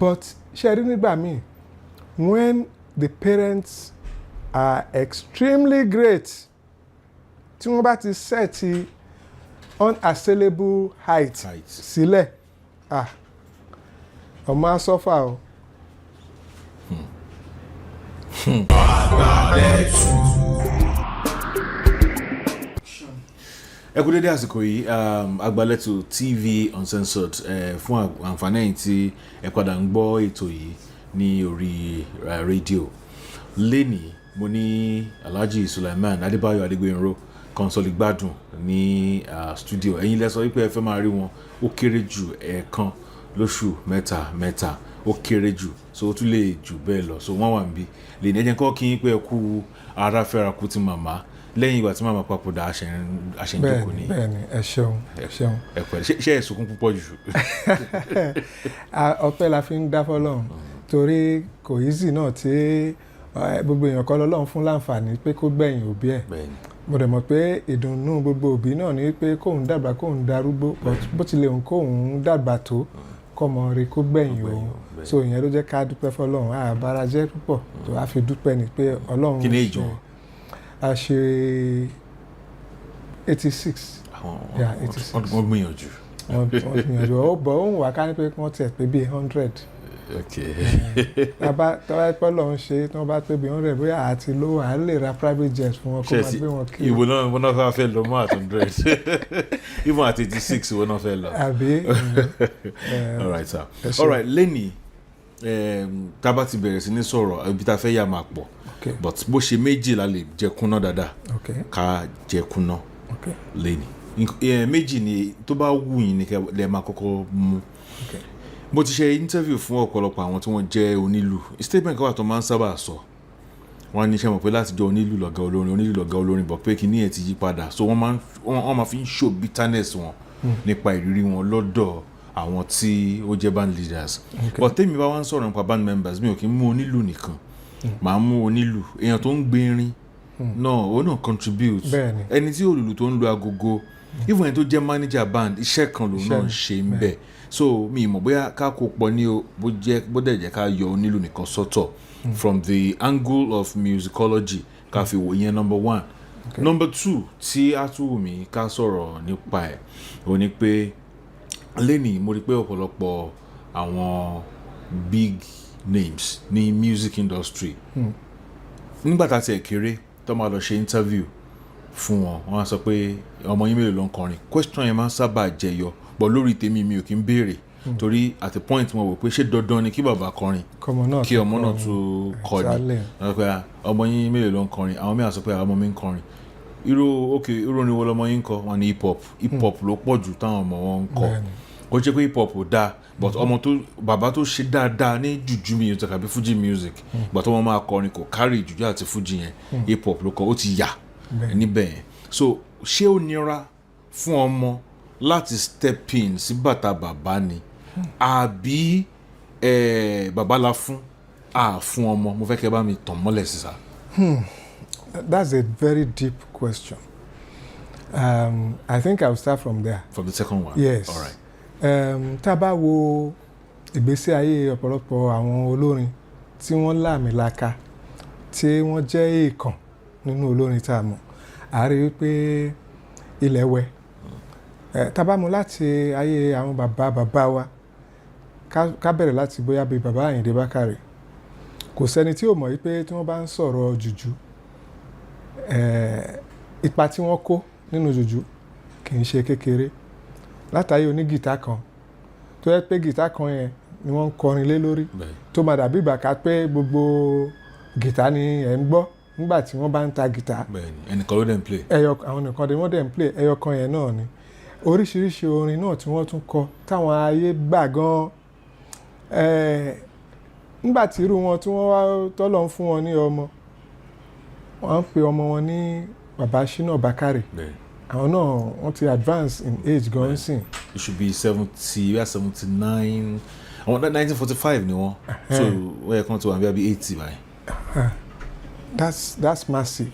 but ṣe rí nígbà míì when the parents are extremely great tí wọ́n bá ti set unassailable height sílẹ̀ ọmọ á suffer o. ẹ kú dédé àsìkò yìí Agbálẹ̀tù TV Uncensored fún àǹfààní ẹ̀yin tí ẹ padà ń gbọ́ ètò yìí ní orí rédíò lénìí mo ní Alhaji Sulaiman Adébáyọ̀ Adégbénró Consoligbadun ní studio ẹ̀yin lẹ sọ wípé ẹ fẹ́ máa rí wọn ó kéré jù ẹ̀ẹ̀kan lóṣù mẹ́ta ó kéré jù so ó tún lè jù bẹ́ẹ̀ lọ so wọ́n wà níbí lẹ́yìn ẹ̀jẹ̀ kọ́ kí n pé ẹ kú ara fẹ́ra kú ti màmá lẹ́yìn ìgbà tí màmá papòdà àṣẹ̀ǹdókò ní. bẹ́ẹ̀ni ẹ ṣeun. ẹ pẹ̀lẹ́ ṣé ẹ sunkún púpọ̀ jù. ọpẹ́ la fi ń dá fọ́lọ́run torí kò easy náà tí gbogbo èèyàn kọ́ lọ́lọ́run fún láǹfààní pé kó gbẹ̀yìn òbí ẹ̀ mo dẹ̀ mọ̀ pé ìdùnnú gbogbo òbí náà ni pé kóun dàgbà kóun darúgbó bó tilẹ̀ òun kóun dàgbà tó kọ́mọ rẹ̀ kó gbẹ̀yìn òun so ìyẹn ló jẹ́ ká dúpẹ́ fọ́lọ́run àbára jẹ́ púpọ̀ tó a fi dúpẹ́ ni pé ọlọ́run kí ni ìjọ a ṣe 86. wọ́n gbìyànjú. wọ́n gbìyànjú ó bọ̀ ó ń wà ká ní pé wọ́n tiẹ̀ pé bíi 100. tọ́wá pẹ́ lọ́n ṣe tí wọ́n bá pé bíi 100 bóyá àti lówó à ń lè ra private jet fún wọn kó máa gbé wọn kiri. ìwọ náà fẹ́ lọ mọ́ at 100 even at 86 ìwọ náà fẹ́ lọ. àbí. all right sir all right lẹ́nìí tá a bá ti bẹ̀rẹ̀ sí ní sọ̀rọ̀ ibi tá a fẹ́ yà máa pọ̀ but bó ṣe méjì la lè jẹ kúnná dáadáa ká jẹ kúnná lẹ́nìí méjì ni tó bá wù yín ni lè máa kọ́kọ́ mú. mo ti ṣe interview fún ọ̀pọ̀lọpọ̀ àwọn tí wọ́n jẹ́ onílù statement kan wà tó máa ń sábà sọ wọ́n ní ṣe mọ̀ pé láti jọ onílù lọ̀gá olórin bọ̀ pé kí ní ẹ̀ ti yí padà so wọ́n máa fi ń show bitterness wọn nípa ìrírí wọn lọ́dọ̀ àwọn tí ó jẹ́ band leaders but tèmi bá wá ń sọ̀rọ̀ nípa band members mi ò kí ń mú onílù nìkan màá mú onílù èèyàn tó ń gbé irin náà ó náà contribute ẹni tí olùlù tó ń lu agogo even ẹni tó jẹ́ manager band iṣẹ́ kan lòun náà ṣe ń bẹ̀ so mi mọ̀ bóyá ká kó pọ̀ ní o bó dẹ̀ jẹ́ ká yọ onílù nìkan sọ́tọ̀ from the angle of musicology ká fi wò yẹn number one number two tí a tún wù mí ká sọ̀rọ̀ nípa ẹ̀ ò ní pé lẹ́nìí mo rí pé ọ̀pọ̀lọpọ̀ àwọn big names ní music industry nígbà tá a tiẹ̀ kéré tó máa lọ ṣe interview fún wọn wọ́n á sọ pé ọmọ yín mélòó ló ń kọrin question yẹn máa ń sábà jẹyọ but lórí tèmi mi ò kí ń béèrè torí at the point mo wò pé ṣé dandan ni kí bàbá kọrin kí ọmọ náà tún kọ ni ọmọ yín mélòó ló ń kọrin àwọn mìíràn sọ pé ọmọ mi ń kọrin irú orin wo lọmọ yín ń kọ wọn ni hip hop ló pọ̀ jù táwọn ọmọ wọn ń kọ kò jẹ́ pé hip hop ò dáa but bàbá tó ṣe dáadáa ní jùjú music àbí fuji music ìgbà tó wọn máa kọrin kò carry jùjú àti fuji yẹn hip hop ló kọ ó ti yà níbẹ̀ yẹn so ṣé ó nira fún ọmọ láti step in sí bàtà bàbá ni àbí bàbá la fún ọmọ mo fẹ́ kẹ́ bá mi tàn mọ́lẹ̀ sísá. That's a very deep question. I think I'll start from there. From the second one? Yes. All right. Tá a bá wo ìgbésí ayé ọ̀pọ̀lọpọ̀ àwọn olórin tí wọ́n láàmìlaka tí wọ́n jẹ́ èèkàn nínú olórin tá a mọ̀ a rí wípé ilẹ̀ wẹ̀ tá a bá mú láti ayé àwọn bàbá wa ká bẹ̀rẹ̀ láti bóyá bíi bàbá Àyìndé Bákàrè kò sẹ́ni tí ò mọ̀ wípé tí wọ́n bá ń sọ̀rọ̀ jùjú ipa tí wọ́n kó nínú jùjú kì í ṣe kékeré látàrí oní gìtá kan tó yẹ pé gìtá kan yẹn ni wọ́n ń kọrin lé lórí tó máa dàbí ìgbà ká pé gbogbo gìtá ni ẹ̀ ń gbọ́ nígbà tí wọ́n bá ń ta gìtá. ẹnìkan ló dẹ̀ ń play. àwọn nìkan wọ́n dẹ̀ ń play ẹyọ kan yẹn náà ni oríṣiríṣi orin náà tí wọ́n tún kọ táwọn ayé gbà gan-an nígbà tí irú wọn tí wọ́n wá tọ́lọ̀ ń fún wọn ní ọmọ wọ́n ń pe ọmọ wọn ní bàbá Ṣínà Bákàrè àwọn náà wọ́n ti advance in age gan sìn. it should be 79 àwọn 1945 ni wọ́n so wọ́n yẹ kán tó wà bí 80 báyìí. that's massive.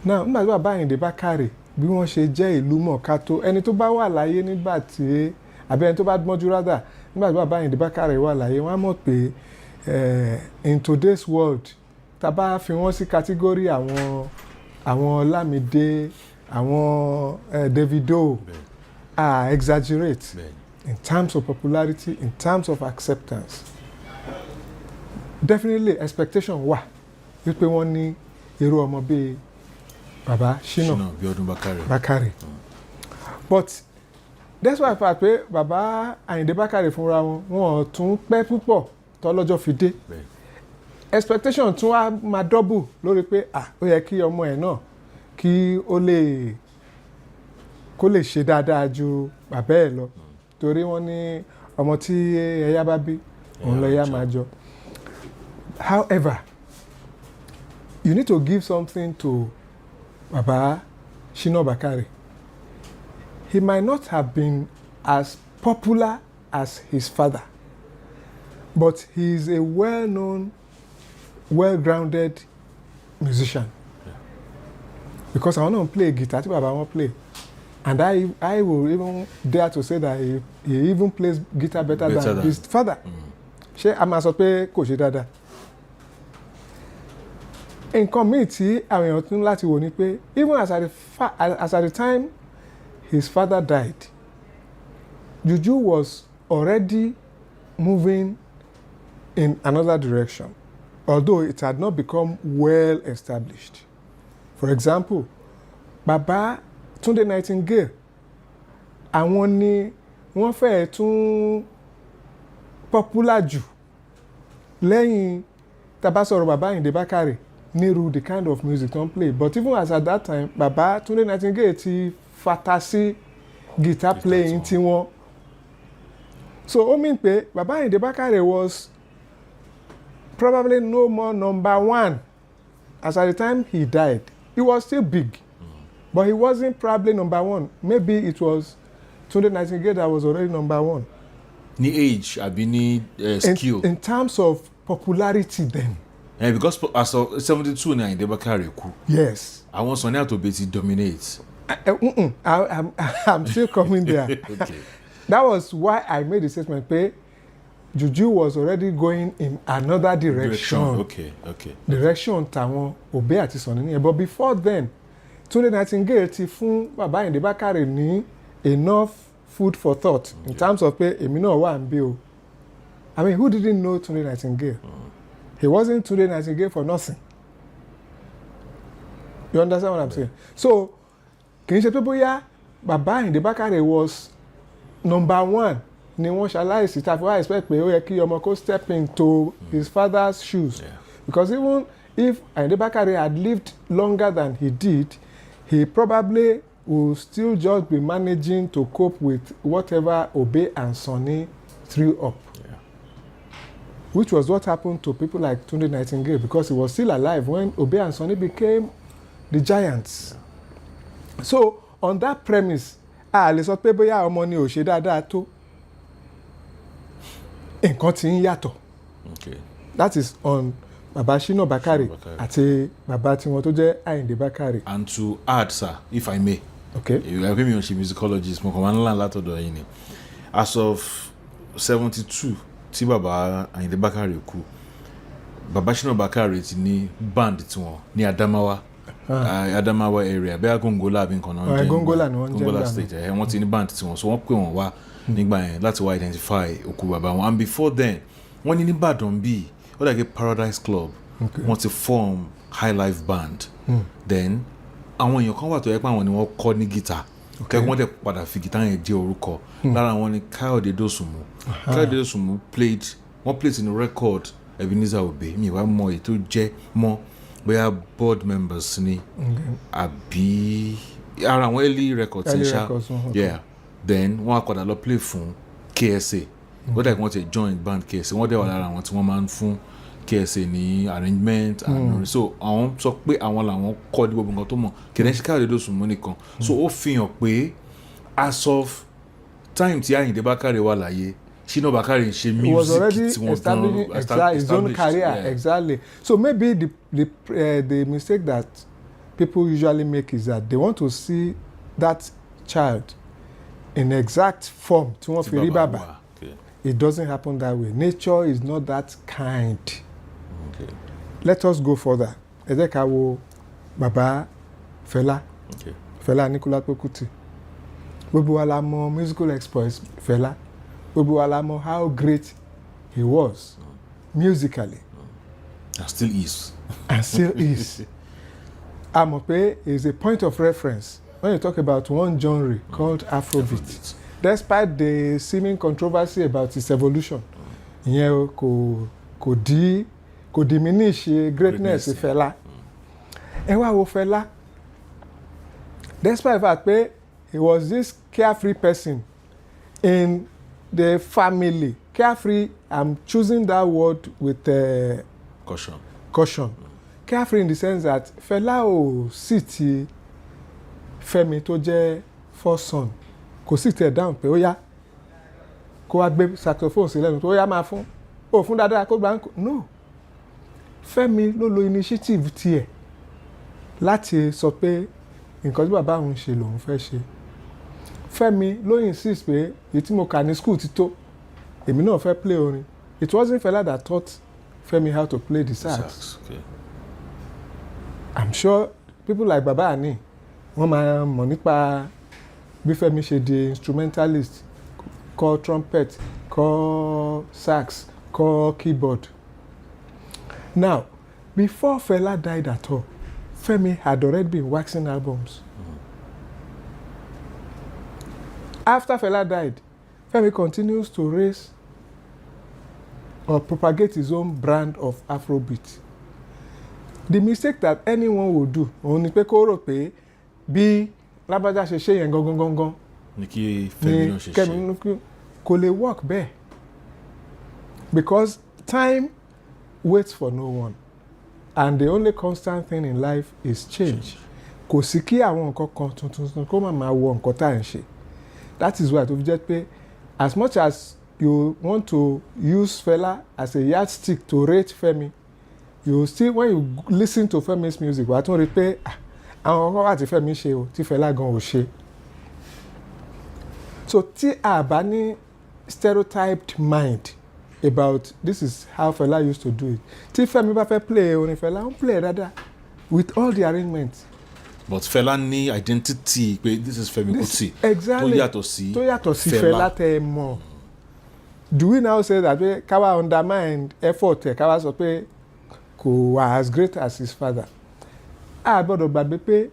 now nígbà tí bàbá Àyìndé Bákàrè bí wọ́n ṣe jẹ́ ìlú mọ̀ọ́ká tó ẹni tó bá wà láyé nígbà tí àbí ẹni tó bá gbọ́njú rádà nígbà tí bàbá Àyìndé Bákàrè wà láyé wọ́n á mọ̀ pé in today's world tá bá fi wọ́n sí category àwọn Lámídé àwọn Davido exaggerate in terms of popularity, in terms of acceptance. Definitely expectation wà wípé wọ́n ní irú ọmọ bíi bàbá Ṣínà Bákàrè. But that's why I thought pé bàbá Àyìndé Bákàrè fúnra wọn tún pẹ́ púpọ̀ tọ́lọ́jọ́ fi dé. Expectation tún wá máa double lórí pé ó yẹ kí ọmọ ẹ̀ náà kí kó lè ṣe dáadáa ju bàbá ẹ̀ lọ torí wọ́n ní ọmọ tí ẹyá bá bí òun lọ yá máa jọ. However, you need to give something to Baba Ṣínà Bákàrè. He might not have been as popular as his father, but he is a well-known, well-grounded musician. Because I want to play guitar, tí bàbá wọn play. And I will even dare to say that he even plays guitar better than his father. Ṣé a máa sọ pé kò ṣe dáadáa? Nǹkan míì tí àwọn èèyàn tún láti wò ni pé even as at the time his father died, Juju was already moving in another direction, although it had not become well established. For example, Baba Túndé Nightingale, àwọn ni wọ́n fẹ́ẹ̀ tún popular jù lẹ́yìn tá bá sọ̀rọ̀ Baba Àyìndé Bákàrè nírú the kind of music tó ń play. But even as at that time, Baba Túndé Nightingale ti fata sí guitar playing tiwọn. So ó mean pé Baba Àyìndé Bákàrè was probably no more number one as at the time he died. He was still big, but he wasn't probably number one. Maybe it was Túndé Nightingale that was already number one. Ní age àbí ní skill. In terms of popularity then. Because as of 72 ní Àyìndé Bákàrè kú. Yes. Àwọn Sunny Àtòbé ti dominate. I'm still coming there. Okay. That was why I made the statement pé Juju was already going in another direction. Okay. Direction tàwọn Òbé àti Sunny nìyẹn. But before then, Túndé Nightingale ti fún Baba Àyìndé Bákàrè ní enough food for thought in terms of pé èmi náà wà ń bí o. I mean, who didn't know Túndé Nightingale? He wasn't Túndé Nightingale for nothing. You understand what I'm saying? So, kì í ṣe pé bóyá Baba Àyìndé Bákàrè was number one ni wọ́n ṣaláìsí tàbí wọ́n expect pé ó yẹ kí ọmọ kó step into his father's shoes. Because even if Àyìndé Bákàrè had lived longer than he did, he probably would still just be managing to cope with whatever Òbé and Sunny threw up. Which was what happened to people like Túndé Nightingale, because he was still alive when Òbé and Sunny became the giants. So on that premise, a lè sọ pé bóyá ọmọ ni ò ṣe dáadáa tó, nǹkan tí ń yàtọ̀. That is on Baba Ṣínà Bákàrè àti bàbá tiwọn tó jẹ́ Àyìndé Bákàrè. And to add, sir, if I may. Okay. Ìwé mi ò ṣe musicologist, mo kàn máa ń lá látọ̀dọ̀ yín ni. As of 72 tí Baba Àyìndé Bákàrè kú, Baba Ṣínà Bákàrè ti ní band tiwọn ní Adamawa. Adamawa area bẹ́ẹ̀ Gongola àbí nǹkan náà jẹ́ Gongola state wọ́n ti ní band tiwọn, so wọ́n pè wọ́n wá nígbà yẹn láti wá identify òkú bàbá wọn. And before then wọ́n ní ní Ìbàdàn bíi ó dàgé Paradise Club wọ́n ti form high life band. Then àwọn èèyàn kan wà tó yẹ pé àwọn ni wọ́n kọ́ ní guitar kẹ́kọ̀ọ́ wọ́n dẹ̀ padà fi guitar yẹn jẹ́ orúkọ. Lára wọn ni Káyọ̀dé Dòsùnmù. Káyọ̀dé Dòsùnmù played in record Ebenezer Obey mi wá mọ èyí tó jẹ́ mọ́ bóyá board members ni àbí ara àwọn early records ń ṣá. Then wọ́n á padà lọ play fún KSA. Wọ́n dẹ̀ wọ́n ti join band KSA, wọ́n dẹ̀ wà lára àwọn tí wọ́n máa ń fún KSA ní arrangement and so àwọn sọ pé àwọn làwọn kọ́ ní gbogbo nǹkan tó mọ̀ kìdẹ́ ṣe Káyọ̀dé Dòsùnmù nìkan. So ó fi hàn pé as of time tí Àyìndé Bákàrè wà láyé, Ṣínà Bákàrè ń ṣe music. He was already establishing his own career. Yeah. Exactly. So maybe the mistake that people usually make is that they want to see that child in exact form tí wọ́n fi rí bàbá. Okay. It doesn't happen that way. Nature is not that kind. Okay. Let us go further. Ẹ jẹ́ ká wo bàbá Fẹlá. Okay. Fẹlá Aníkúlápó Kútì. Gbogbo wa la mọ̀ musical exploits Fẹlá. Gbogbo wa la mọ̀ how great he was musically. And still is. And still is. A mọ̀ pé is a point of reference when you talk about one genre called Afrobeat. Despite the seeming controversy about its evolution, ìyẹn kò diminish greatness Fẹlá. Ẹ wá wo Fẹlá. Despite the fact pé he was this carefree person in the family. Carefree, I'm choosing that word with caution. Carefree in the sense that Fẹlá ò sì ti Fẹ́mi tó jẹ́ first son kò sì tẹ̀ down pé ó yá kó wá gbé saxophone sí lẹ́nu tó yá máa fún ó fún dáadáa kó gbà ń kó no Fẹ́mi ló lo initiative tiẹ̀ láti sọ pé nǹkan tí bàbá òun ṣe lòun fẹ́ ṣe. Fẹ́mi ló insist pé èyí tí mo kà ní school ti tó èmi náà fẹ́ play orin. It wasn't Fẹlá that taught Fẹ́mi how to play the sax. Okay. I'm sure people like Baba Ani wọ́n máa mọ̀ nípa bí Fẹ́mi ṣe di instrumentalist, kọ́ trumpet, kọ́ sax, kọ́ keyboard. Now, before Fẹlá died at all, Fẹ́mi had already been waxing albums. After Fẹlá died, Fẹ́mi continues to raise or propagate his own brand of Afrobeat. The mistake that anyone will do òun ni pé kó rò pé bí lábájá ṣe ṣe yẹn gangan ní kí Fẹ́mi náà ṣe ṣe kò lè work bẹ́ẹ̀ because time waits for no one and the only constant thing in life is change. Kò sí kí àwọn nǹkan kan tuntun kó máa wọ nǹkan tá à ń ṣe. That is why tó fi jẹ́ pé as much as you want to use Fẹlá as a yardstick to rate Fẹ́mi, you still when you listen to Fẹ́mi's music wàá tún rí pé àwọn ọkọ àti Fẹ́mi ṣe o tí Fẹlá gan ò ṣe. So tí a bá ní stereotyped mind about this is how Fẹlá used to do it, tí Fẹ́mi bá fẹ́ play orin Fẹlá ó play dáadáa with all the arrangements. But Fẹlá ní identity pé this is Fẹ́mi Kuti. Exactly. tó yàtọ̀ sí Fẹlá tẹ́ ẹ mọ̀. Do we now say that pé káwa undermine effort ẹ̀ káwa sọ pé kò wà as great as his father? A gbọ́dọ̀ gbàgbé pé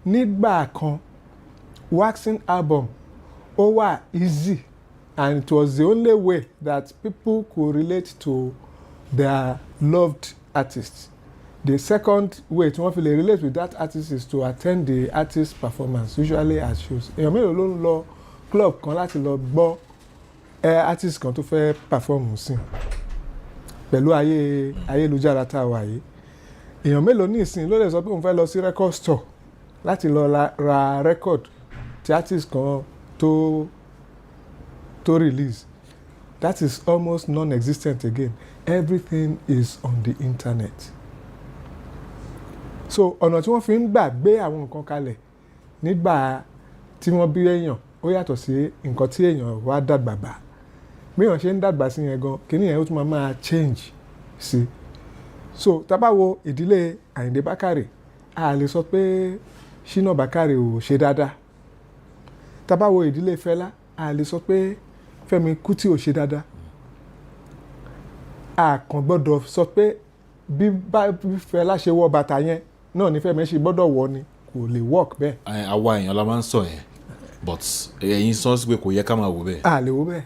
nígbà kan waxing album ó wà easy and it was the only way that people could relate to their loved artist. The second way tí wọ́n fi lè relate with that artist is to attend the artist's performance, usually at shows. Èèyàn mélòó ló ń lọ club kan láti lọ gbọ́ artist kan tó fẹ́ perform sí pẹ̀lú ayélujára tá a wà yìí. Èèyàn mélòó ní ìsìn ló lè sọ pé òun fẹ́ lọ sí record store láti lọ ra record tí artist kan tó release. That is almost non-existent again. Everything is on the internet. So ọ̀nà tí wọ́n fi ń gbà gbé àwọn nǹkan kalẹ̀ nígbà tí wọ́n bí èèyàn ó yàtọ̀ sí nǹkan tí èèyàn wá dàgbà bá. Bí èèyàn ṣe ń dàgbà sí yẹn gan kíní yẹn ó tún máa change sí. So tá bá wo ìdílé Àyìndé Bákàrè a lè sọ pé Ṣínà Bákàrè ò ṣe dáadáa. Tá bá wo ìdílé Fẹlá a lè sọ pé Fẹ́mi Kútì ò ṣe dáadáa. A kàn gbọ́dọ̀ sọ pé bí Fẹlá ṣe wọ bàtà yẹn náà ni Fẹ́mi ṣe gbọ́dọ̀ wọ ni kò lè work bẹ́ẹ̀. Àwa èèyàn la máa ń sọ yẹn but ẹ̀yin sọ sí pé kò yẹ ká máa wò bẹ́ẹ̀. A lè wò bẹ́ẹ̀.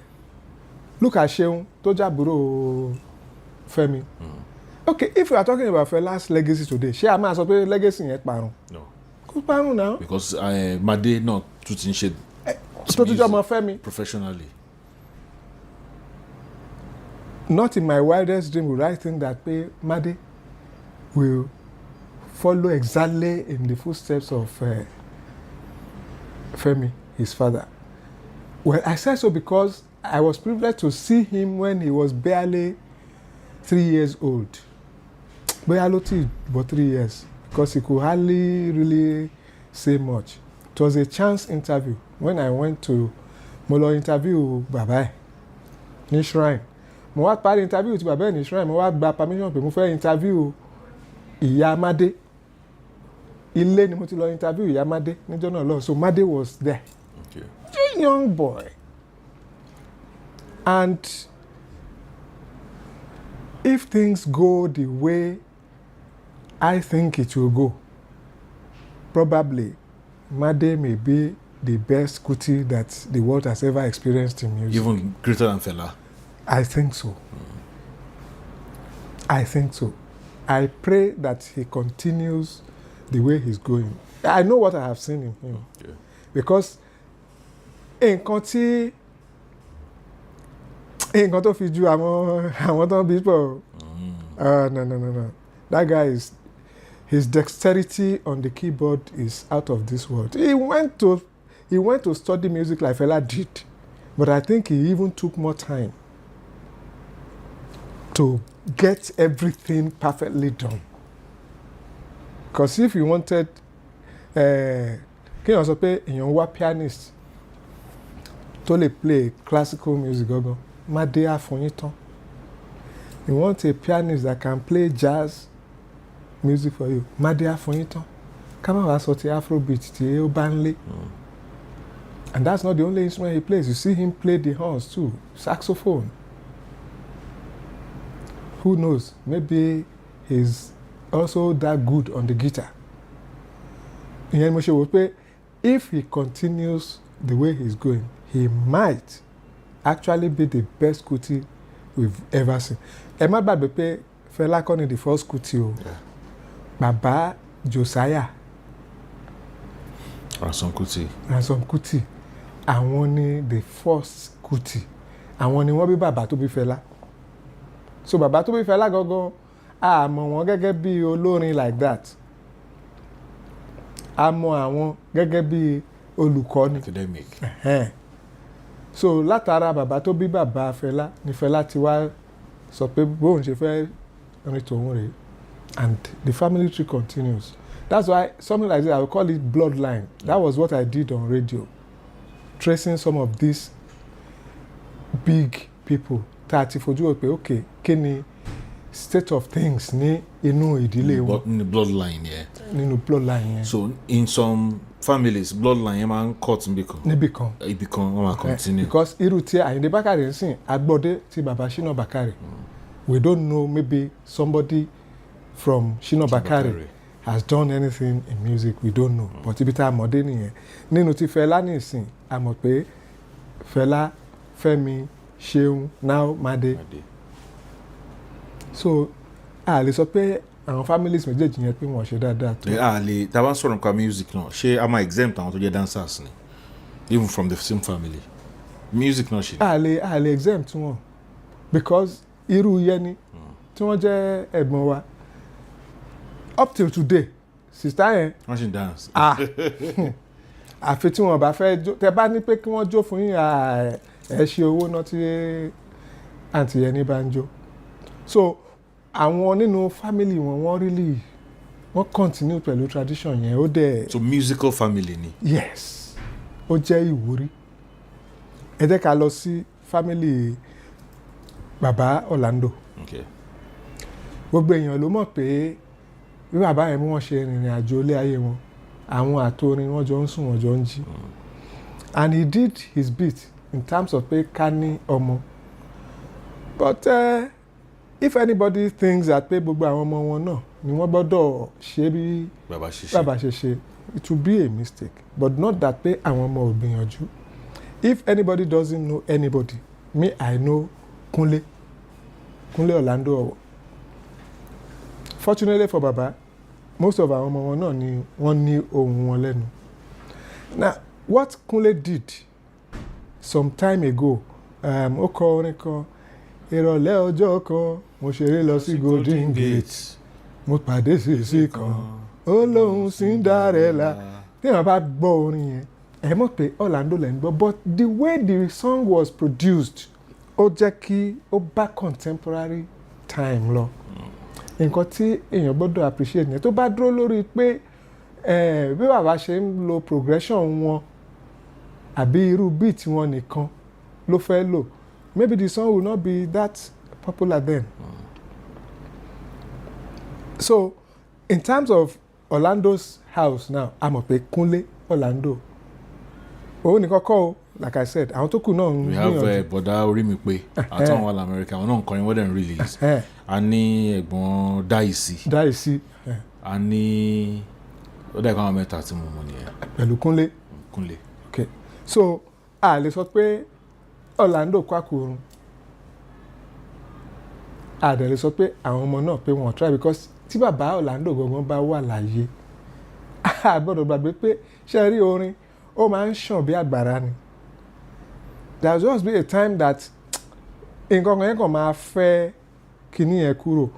Look at Ṣeun tó jábúrò Fẹ́mi. Okay, if we are talking about Fẹlá's legacy today, ṣé a máa sọ pé legacy yẹn parun? No. Kò parun náà. Because Made náà tún ti ń ṣe tó tún jọ ọmọ Fẹ́mi. Professionally. Not in my wildest dream would I think that Made will follow exactly in the footsteps of Fẹ́mi, his father. Well, I said so because I was privileged to see him when he was barely 3 years old. Barely about 3 years, because he could hardly really say much. It was a chance interview when I went to mo lọ interview bàbá ẹ̀ ní shrine, mo wá parí interview ti bàbá ẹ̀ ní shrine, mo wá gba permission pé mo fẹ́ interview ìyá Mádé. Ilé ni mo ti lọ interview ìyá Mádé níjọ́ náà lọ, so Mádé was there. Okay. A young boy. And if things go the way I think it will go, probably Mádé may be the best Kuti that the world has ever experienced in music. Even greater than Fela? I think so. I think so. I pray that he continues the way he's going. I know what I have seen in him. Okay. Because nǹkan tó fi ju àwọn tó ń bí pọ̀. No. That guy is, his dexterity on the keyboard is out of this world. He went to study music like Fela did, but I think he even took more time to get everything perfectly done. Because if you wanted, kí n sọ pé èèyàn wá pianist tó lè play classical music gangan, Mádé á fún yín tán. You want a pianist that can play jazz music for you, Mádé á fún yín tán. Ká má wá sọ ti afrobeat tí ó bá ń lé. And that's not the only instrument he plays. You see him play the horns too, saxophone. Who knows? Maybe he's also that good on the guitar. Ìyẹn mo ṣe wò pé if he continues the way he's going, he might actually be the best Kuti we've ever seen. Ẹ má gbàgbé pé Fela kọ́ ni the first Kuti o. Bàbá Josiah. Ransom Kuti. Àwọn ni the first Kuti. Àwọn ni wọ́n bí bàbá tó bí Fela. So bàbá tó bí Fela gangan, a mọ̀ wọ́n gẹ́gẹ́ bí olórin like that. A mọ̀ àwọn gẹ́gẹ́ bí olùkọ́ni. Academic. So látara bàbá tó bí bàbá Fela ni Fela ti wá sọ pé bóun ṣe fẹ́ rìn tòun rèé. And the family tree continues. That's why something like this, I will call it bloodline. That was what I did on radio. Tracing some of these big people. Tá a ti fojú wò pé okay, kí ni state of things ní inú ìdílé wọn. In the bloodline, yeah. Nínú bloodline yẹn. So in some families, bloodline yẹn máa ń cut níbìkan. Ibìkan wọ́n máa continue. Because irú tí Àyìndé Bákàrè ń sìn, agbọ́dé ti bàbá Ṣínà Bákàrè. We don't know, maybe somebody from Ṣínà Bákàrè has done anything in music, we don't know. But ibi tá a mọ̀ dé nìyẹn. Nínú ti Fẹlá nìsín, a mọ̀ pé Fẹlá, Fẹ́mi, Ṣeun, now Mádé. So a lè sọ pé àwọn families méjèèjì yẹn pé wọ́n ṣe dáadáa tó. A lè tá a bá ń sọ̀rọ̀ nípa music náà, ṣé a máa exempt àwọn tó jẹ́ dancers ni, even from the same family? Music náà ṣe. A lè exempt wọn because irú Yẹni tí wọ́n jẹ́ ẹ̀gbọ́n wa up till today sista yẹn. wọ́n ṣì ń dance. Àfi tí wọ́n bá fẹ́ jó, tẹ bá ní pé kí wọ́n jó fún yín ẹ ṣe owó náà tí àǹtí Yẹni bá ń jó. So àwọn nínú family wọn wọ́n really wọ́n continue pẹ̀lú tradition yẹn ó dẹ̀. So musical family ni. Yes, ó jẹ́ ìwúrí. Ẹ jẹ́ ká lọ sí family bàbá Orlando. Okay. Gbogbo èèyàn ló mọ̀ pé bí bàbá yẹn bí wọ́n ṣe rìnrìn àjò ilé ayé wọn, àwọn àtòrin wọ́n jọ ń sùn wọ́n jọ ń jí. And he did his bit in terms of pé ká ní ọmọ. But if anybody thinks that pé gbogbo àwọn ọmọ wọn náà ni wọ́n gbọ́dọ̀ ṣe bí bàbá ṣe ṣe, it will be a mistake. But not that pé àwọn ọmọ ò gbìyànjú. If anybody doesn't know anybody, me I know Kunle Orlando Owo. Fortunately for Baba, most of our ọmọ wọn náà ni wọ́n ní ohùn wọn lẹ́nu. Now, what Kunle did some time ago, ó kọ orin kan, ìrọ̀lẹ́ ọjọ́ kan mo ṣeré lọ sí Golden Gate, mo pàdé sèṣì kan ó lóun Cinderella. Tí wọ́n bá gbọ́ orin yẹn, ẹ mọ̀ pé Orlando lẹ́ ń gbọ́, but the way the song was produced ó jẹ́ kí ó bá contemporary time lọ. Nǹkan tí èèyàn gbọ́dọ̀ appreciate yẹn tó bá dúró lórí pé bí bàbá ṣe ń lo progression wọn àbí irú beat wọn nìkan ló fẹ́ lò, maybe the song will not be that popular then. So in terms of Orlando's house now, a mọ̀ pé Kúnlé Orlando òun nìkan kọ́ o, like I said, àwọn tó kù náà ń gbìyànjú. We have bọ̀dá orí mi pé àtàwọn wà lamẹ́ríkà àwọn náà ń kọrin wọ́n release. A ní ẹ̀gbọ́n Dáìsí. A ní ó dá ìkàwọn mẹ́ta tí mo mọ̀ nìyẹn. Pẹ̀lú Kúnlé. Okay, so a lè sọ pé Orlando kó àkórun, a dẹ̀ lè sọ pé àwọn ọmọ náà pé wọ́n try, because tí bàbá Orlando gangan bá wà láyé a gbọ́dọ̀ gbàgbé pé ṣe rí orin ó máa ń ṣàn bí àgbàrá ni. There will just be a time that nǹkan kan yẹn kàn máa fẹ́ kíní yẹn kúrò,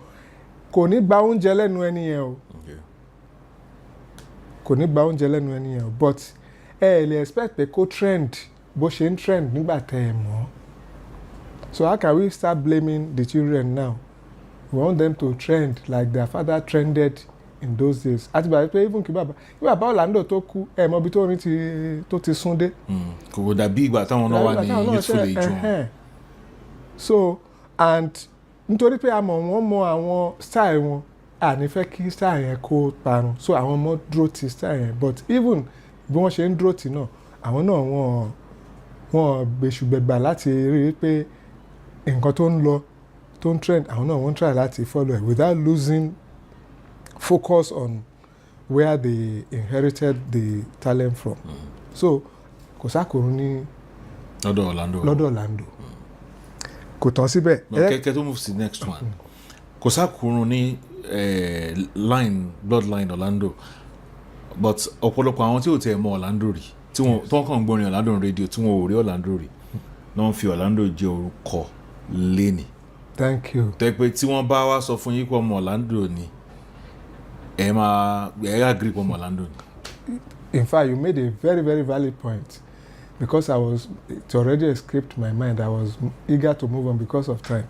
kò ní gba oúnjẹ lẹ́nu ẹni yẹn o, kò ní gba oúnjẹ lẹ́nu ẹni yẹn o, but ẹ lè expect pé kó trend bó ṣe ń trend nígbà tẹ́ ẹ mọ̀. So how can we start blaming the children now? We want them to trend like their father trended in those days. Àti bàbá pé even kí bàbá Orlando tó kú ẹ mọ̀ bí tó ti sún dé. Kò dàbí ìgbà táwọn náà wà ní youthful age wọn. So and nítorí pé a mọ̀ àwọn style wọn, a ní fẹ́ kí style yẹn kó parun, so àwọn ọmọ dúró ti style yẹn, but even bí wọ́n ṣe ń dúró tì náà àwọn náà wọ́n gbèsùgbẹ̀gbà láti rí i pé nǹkan tó ń lọ tó ń trend àwọn náà wọ́n try láti follow it without losing focus on where they inherited the talent from. So kò sákòrún ní lọ́dọ̀ Orlando. Kò tán síbẹ̀. Kẹ́kẹ́ tó move to the next one. Kò sákòrún ní bloodline Orlando, but ọ̀pọ̀lọpọ̀ àwọn tí ò tẹ̀ mọ̀ Orlando rí tí wọ́n kàn ń gbọ́rin Orlando rédíò tí wọ́n ò rí Orlando rí náà ń fi Orlando jẹ́ orúkọ lẹ́nì. Thank you. Tẹ́ pé tí wọ́n bá wá sọ fún yín pé ọmọ Orlando ni ẹ agree pé ọmọ Orlando ni. In fact, you made a very, very valid point, because it already escaped my mind. I was eager to move on because of time.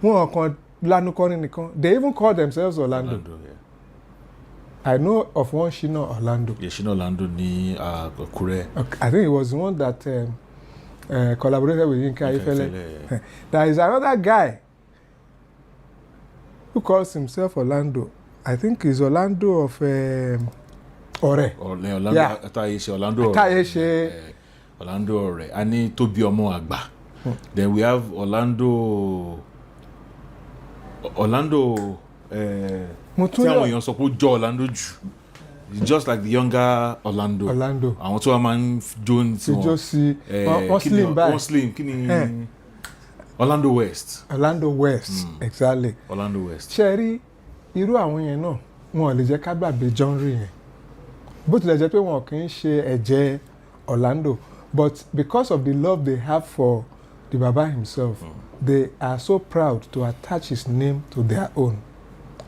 Wọ́n kàn lanu kọrin nìkan. They even call themselves Orlando. I know of one Shina Orlando. Yeah, Shina Orlando ní Akure. I think it was the one that collaborated with Yinka Ayefele. There is another guy who calls himself Orlando. I think he's Orlando of Ọ̀rẹ́. Orlando Ọ̀rẹ́. A ní Tóbi ọmọ àgbà. Then we have Orlando tí àwọn èèyàn sọ pé ó jọ Orlando jù. Just like the younger Orlando. Àwọn tó wà máa ń jó ní tiwọn. Ti jó sí wọ́n slim báyìí. Wọ́n slim kí ni Orlando West. Exactly. Orlando West. Ṣé rí irú àwọn yẹn náà wọn ò lè jẹ́ ká gbàgbé genre yẹn. Bó tilẹ̀ jẹ́ pé wọn kì í ṣe ẹ̀jẹ̀ Orlando, but because of the love they have for the Baba himself, they are so proud to attach his name to their own.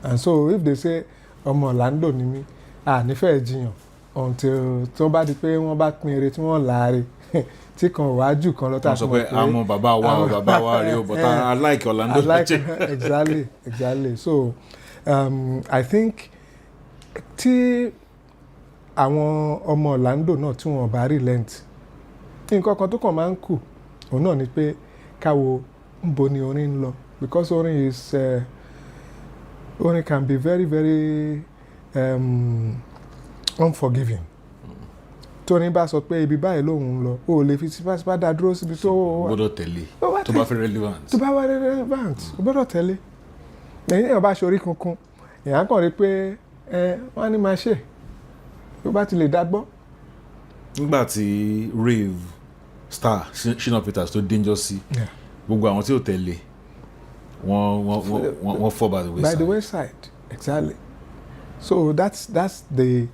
And so if they say ọmọ Orlando ni mí, nífẹ̀ẹ́ jiyàn until tí wọ́n bá di pé wọ́n bá pín eré tí wọ́n láre tí kan wájú kan lọ́tà. Wọ́n sọ pé àwọn bàbá wa rí o, but I like Orlando. Exactly. So I think tí àwọn ọmọ Orlando náà tí wọ́n bá relent, nǹkan kan tó kàn máa ń kù òun náà ni pé káwo ń bo ni orin ń lọ, because orin is orin can be very, very unforgiving. Tóní bá sọ pé ibi báyìí lòun ń lọ, o lè fi sípàsípà dá dúró síbi tó wà. Gbọ́dọ̀ tẹ̀lé tó bá fẹ́ relevant. Tó bá wà relevant, o gbọ́dọ̀ tẹ̀lé. Ẹ̀yin èèyàn bá ṣorí kunkun, èèyàn kàn rí pé wọ́n á ní máa ṣe tó bá ti lè dá gbọ́. Nígbà tí rave star Shina Peters tó dangerous sí, gbogbo àwọn tí ò tẹ̀lé wọ́n fall by the wayside. By the wayside, exactly. So that's the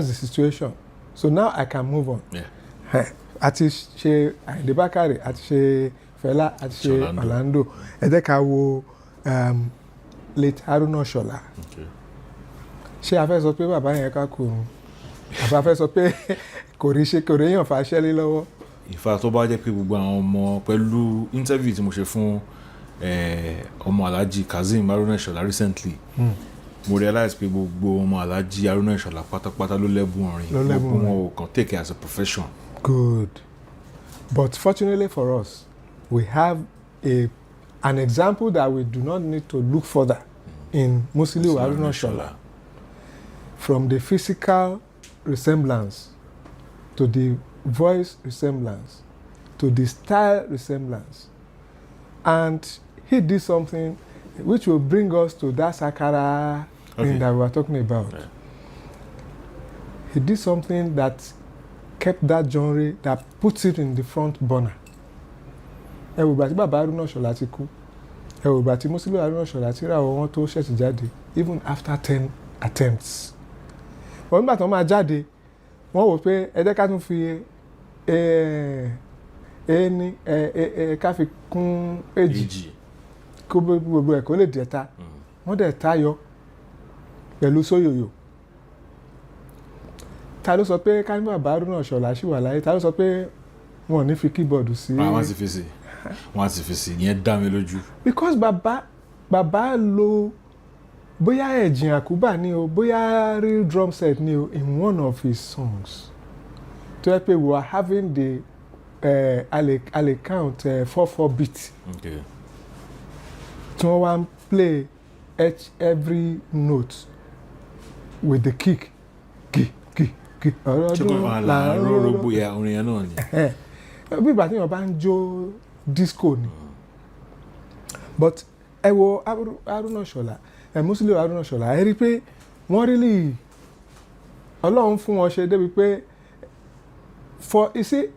situation. So now I can move on. Àti ṣe Àyìndé Bákàrè, àti ṣe Fẹlá, àti ṣe Orlando. Ẹ jẹ́ ká wo late Haruna Ṣọlá. Ṣé a fẹ́ sọ pé bàbá yẹn ká kúrun? Àbá fẹ́ sọ pé kò rí èèyàn fà ṣẹ́lé lọ́wọ́? Ìfà tó bá jẹ́ pé gbogbo àwọn ọmọ pẹ̀lú interview tí mo ṣe fún ọmọ Alhaji Kazeem Haruna Ṣọlá recently, mo realize pé gbogbo ọmọ Alhaji Haruna Ìṣọ̀lá pátápátá ló lẹ́bùn orin gbogbo wọn ò kàn take it as a profession. Good. But fortunately for us, we have an example that we do not need to look further in Musiliu Haruna Ìṣọ̀lá. From the physical resemblance to the voice resemblance to the style resemblance. And he did something which will bring us to that Sakara thing that we were talking about. Yeah. He did something that kept that genre, that puts it in the front burner. Ẹ wò ìgbà tí bàbá Haruna Ìṣọ̀lá ti kú, ẹ wò ìgbà tí Musiliu Haruna Ìṣọ̀lá ti ra wọn tó ṣẹ̀ṣì jáde, even after 10 attempts. Wọ́n nígbà tí wọ́n máa jáde, wọ́n wò pé ẹ jẹ́ ká tún fi ká fi kún èjì kó gbogbo ẹ̀ kó lè dẹ̀ta. Wọ́n dẹ̀ tayọ pẹ̀lú sóyòyò. Ta ló sọ pé ká ní bàbá Haruna Ìṣọ̀lá ṣì wà láyé? Ta ló sọ pé wọn ò ní fi keyboard sí? Wọ́n ti fi sí ìyẹn dá mi lójú. Because bàbá lo bóyá ẹ̀jìn àkúbà ni o bóyá real drum set ni o in one of his songs. To help we were having the I count 4/4 beat. Okay. Tí wọ́n wá ń play every note with the kick. Ọ̀rọ̀dún làárọ̀ rògbò ya orin yẹn náà ni. Bí ìgbà tí wọ́n bá ń jó disco ni. But ẹ wo Haruna Ìṣọ̀lá, Musiliu Haruna Ìṣọ̀lá, ẹ rí pé wọ́n really Ọlọ́run fún wọn ṣe débi pé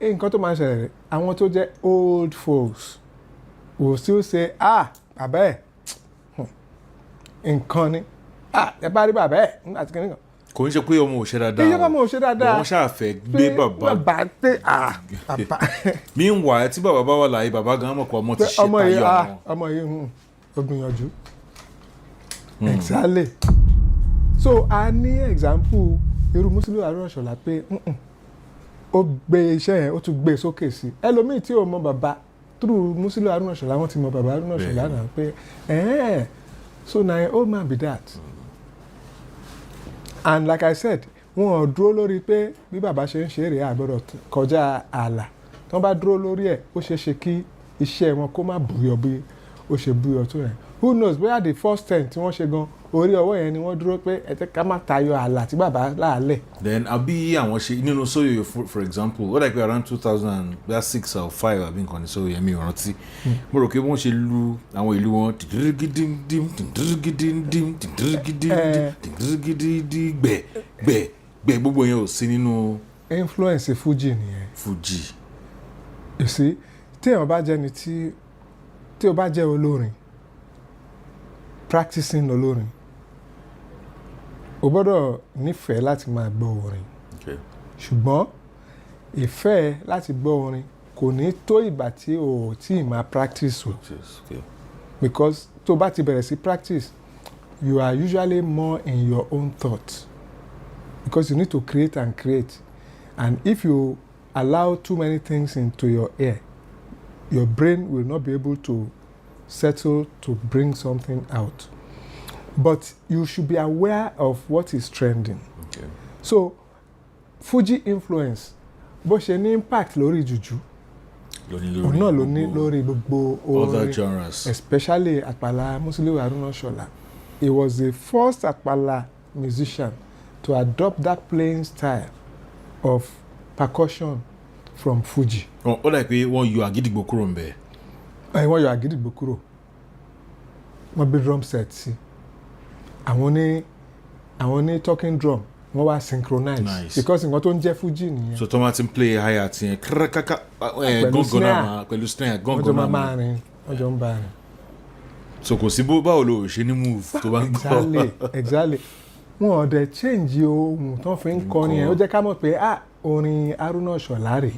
nǹkan tó máa ń ṣẹlẹ̀ rẹ̀, àwọn tó jẹ́ old folks will still say bàbá ẹ̀ nǹkan ni ẹ bá rí bàbá ẹ̀ nígbà tí kìnìkan. Kò ń ṣe pé ọmọ ò ṣe dáadáa. Ìjọba ọmọ ò ṣe dáadáa. Wọ́n ṣàfẹ́ gbé bàbá. Bàbá pé bàbá. Meanwhile tí bàbá bá wà láyé bàbá gan mọ̀ pé ọmọ ti ṣe tayọ àwọn. Ọmọ yìí ó gbìyànjú. Exactly. So a ní example irú Musiliu Haruna Ìṣọ̀lá pé ó gbé iṣẹ́ yẹn ó tún gbé sókè sí. Ẹlòmíì tí ò mọ bàbá through Musiliu Haruna Ìṣọ̀lá wọ́n ti mọ bàbá Haruna Ìṣọ̀lá náà pé so na old man be that. And like I said, wọn ò dúró lórí pé bí bàbá ṣe ń ṣe èrè àgbọ̀dọ̀ kọjá ààlà. Tí wọ́n bá dúró lórí ẹ̀ ó ṣeé ṣe kí iṣẹ́ wọn kó má bùyọ̀ bí ó ṣe bùyọ̀ tó yẹn. Who knows bóyá the first 10 tí wọ́n ṣe gan orí ọwọ́ yẹn ni wọ́n dúró pé ẹ jẹ́ ká má tayọ ààlà tí bàbá láàlẹ̀. Then àbí àwọn ṣe nínú sóyòyò for example ó dàgbé around 2006 or 5 àbí nǹkan ní sóyòyò mi ò rántí. Mo rò pé wọ́n ṣe lu àwọn ìlú wọn gbẹ̀ gbogbo yẹn ò sí nínú. Influence Fuji nìyẹn. Fuji. You see téèyàn bá jẹ́ ni tí o bá jẹ́ olórin practicing olórin o gbọ́dọ̀ nífẹ̀ẹ́ láti máa gbọ́ orin. Ṣùgbọ́n ìfẹ́ láti gbọ́ orin kò ní tó ìgbà tí o tí máa practice o. Because tó bá ti bẹ̀rẹ̀ sí practice you are usually more in your own thought because you need to create and create, and if you allow too many things into your ear your brain will not be able to settle to bring something out. But you should be aware of what is trending. Okay. So Fuji influence bó ṣe ní impact lórí jùjú òun náà ló ní lórí gbogbo other genres, especially àpàlà Musiliu Haruna Ìṣọ̀lá. He was the first àpàlà musician to adopt that playing style of percussion from Fuji. Ó dà pé wọ́n yọ àgídìgbò kúrò ń bẹ̀. Wọ́n yọ àgídìgbò kúrò. Wọ́n gbé drum set sí. Àwọn ní talking drum wọ́n wá synchronize. Nice. Because nǹkan tó ń jẹ́ Fuji nìyẹn. So tó máa ti ń play higher ti yẹn kírákàkà pẹ̀lú snare gọ́ngọ́nà máa. Wọ́n jọ ń bá rìn. So kò sí báwo ló ṣe ní move tó bá ń gbọ́. Exactly. Wọ́n ọ̀dẹ̀ change ohun tó fi ń kọrin yẹn ó jẹ́ ká mọ̀ pé orin Haruna Ìṣọ̀lá rèé.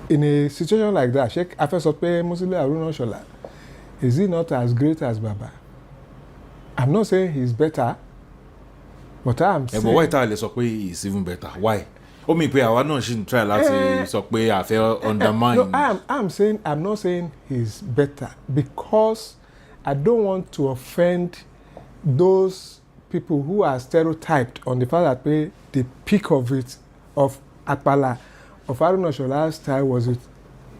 In a situation like that, ṣé a fẹ́ sọ pé Musiliu Haruna Ìṣọ̀lá is he not as great as Baba? I'm not saying he's better, but I'm saying. But why ta lè sọ pé he is even better? Why? Ó mi pé àwa náà ṣì ń try láti sọ pé a fẹ́ undermine. No, I'm not saying he's better because I don't want to offend those people who are stereotyped on the fact that the peak of it, of Apala, of Haruna Shola's style was with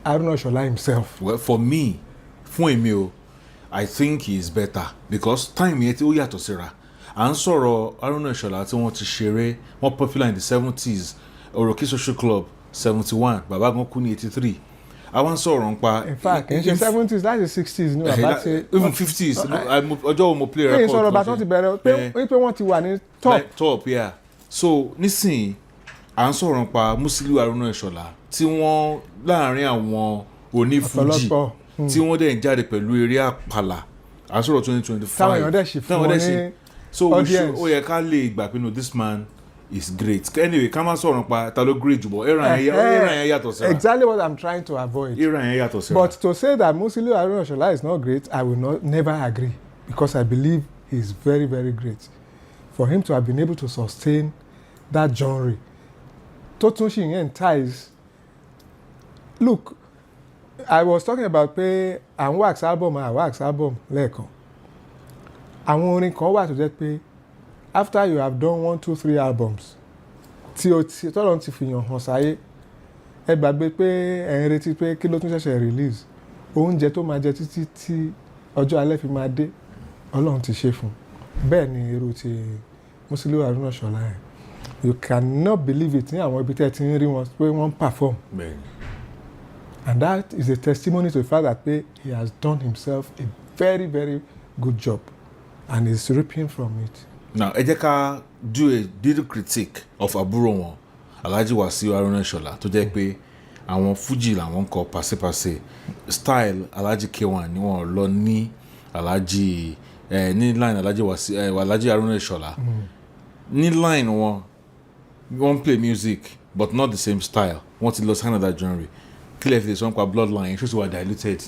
Haruna Shola himself. Well, for me, fún èmi o, I think he is better because time yẹn tí ó yàtọ̀ síra. À ń sọ̀rọ̀ Haruna Shola tí wọ́n ti ṣeré, wọ́n popular in the 70s, Oroki Social Club 71, bàbá gan kú ní 83. Àwọn sọ̀rọ̀ nípa. In fact, in the 70s, that's the 60s ní bàbá ṣe. Even 50s, ọjọ́ wo mo play record. Ẹ̀yin sọ̀rọ̀ bàtán ti bẹ̀rẹ̀ pé wọ́n ti wà ní top. Top, yeah. So nísìnyí, à ń sọ̀rọ̀ nípa Musiliu Haruna Shola tí wọ́n láàrin àwọn onífújì tí wọ́n dẹ̀ ń jáde pẹ̀lú eré àpàlà. À ń sọ̀rọ̀ 2025. Táwọn èèyàn dẹ̀ ṣì fún wọn ní audience. So ó yẹ ká lè gbà pé no, this man is great. Anyway, ká má sọ̀rọ̀ nípa ta ló great jùbọ̀. Era yẹn yàtọ̀ síra. Exactly what I'm trying to avoid. Era yẹn yàtọ̀ síra. But to say that Musiliu Haruna Shola is not great, I will never agree, because I believe he is very, very great. For him to have been able to sustain that genre, tó tún ṣì ń entice. Look, I was talking about pé àwọn wax album lẹ́ẹ̀kan. Àwọn orin kan wà tó jẹ́ pé after you have done 1, 2, 3 albums tí tọ́lọ́run ti fi hàn sáyé, ẹ gbàgbé pé ẹ̀ ń retí pé kí ló tún ṣẹ̀ṣẹ̀ release, oúnjẹ tó máa jẹ títí tí ọjọ́ alẹ́ fi máa dé Ọlọ́run ti ṣe fún un. Bẹ́ẹ̀ ni irú ti Musiliu Haruna Shola yẹn, you cannot believe it ní àwọn ibi tẹ́ ti ń rí wọn pé wọ́n perform. And that is a testimony to the fact that he has done himself a very, very good job and is reaping from it. Now, ẹ jẹ́ ká do a little critique of àbúrò wọn, Alhaji Wasiu Haruna Shola, tó jẹ́ pé àwọn Fuji làwọn kọ pàṣípàṣẹ. Style Alhaji K1 ni wọ́n lọ ní Alhaji ní line Alhaji Haruna Shola. Ní line wọ́n play music but not the same style. Wọ́n ti lọ sí another genre. Clear if there's one called bloodlines, ṣó sì wà diluted.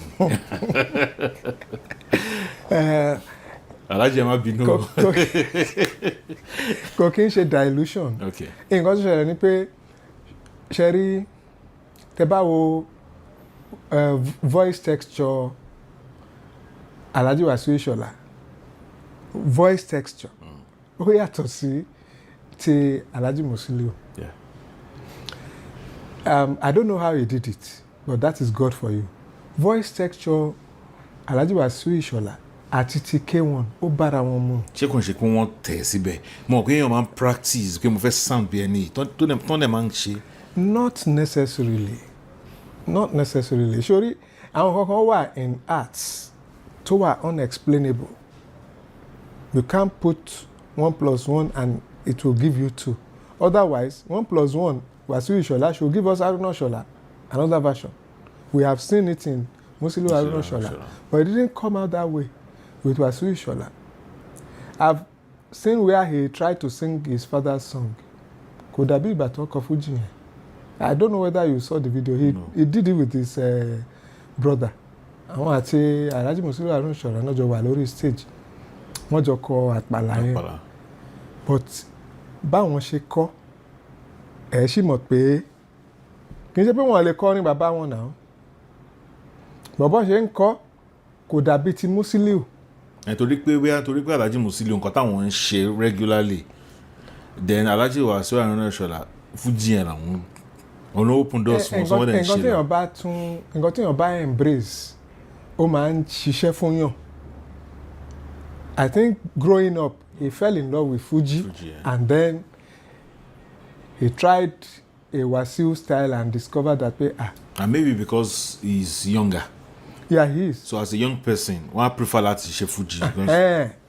Alhaji ẹ má bínú. Kò kí n ṣe dilution. Okay. Nǹkan tó ṣẹlẹ̀ ni pé ṣe rí tẹ́ bá wo voice texture Alhaji Wasiu Shola, voice texture ó yàtọ̀ sí ti Alhaji Musiliu. Yeah. I don't know how he did it, but that is God for you. Voice texture Alhaji Wasiu Shola àti ti K1 ó bára wọn mu. Ṣé kò ń ṣe pé wọ́n tẹ̀ síbẹ̀? Mo pé èèyàn máa ń practice pé mo fẹ́ sound bí ẹni tó dẹ̀ máa ń ṣe. Not necessarily. Sori àwọn kankan wà in arts tó wà unexplainable. You can't put 1 + 1 and it will give you 2. Otherwise, 1 + 1 Wasiu Shola should give us Haruna Shola, another version. We have seen it in Musiliu Haruna Shola, but it didn't come out that way with Wasiu Shola. I've seen where he tried to sing his father's song. Kò dàbí ìgbà tó kọ Fuji yẹn. I don't know whether you saw the video. He did it with his brother. Àwọn àti Alhaji Musiliu Haruna Shola náà jọ wà lórí stage. Wọ́n jọ kọ àpàlà yẹn. But báwọn ṣe kọ, ẹ sì mọ̀ pé kì í ṣe pé wọ́n lè kọ́ ní bàbá wọn náà. Bọ̀bọ́ ṣe ń kọ́ kò dàbí ti Musiliu. Torí pé Alhaji Musiliu nǹkan táwọn ń ṣe regularly, then Alhaji Wasiu Haruna Shola Fuji yẹn làwọn ọ̀nà open doors fún sọ́wọ́n dẹ̀ ń ṣe lọ. Nǹkan tí èèyàn bá embrace ó máa ń ṣiṣẹ́ fún yàn. I think growing up he fell in love with Fuji, and then he tried a Wasiu style and discovered that and maybe because he's younger. Yeah, he is. So as a young person, why prefer láti ṣe Fuji?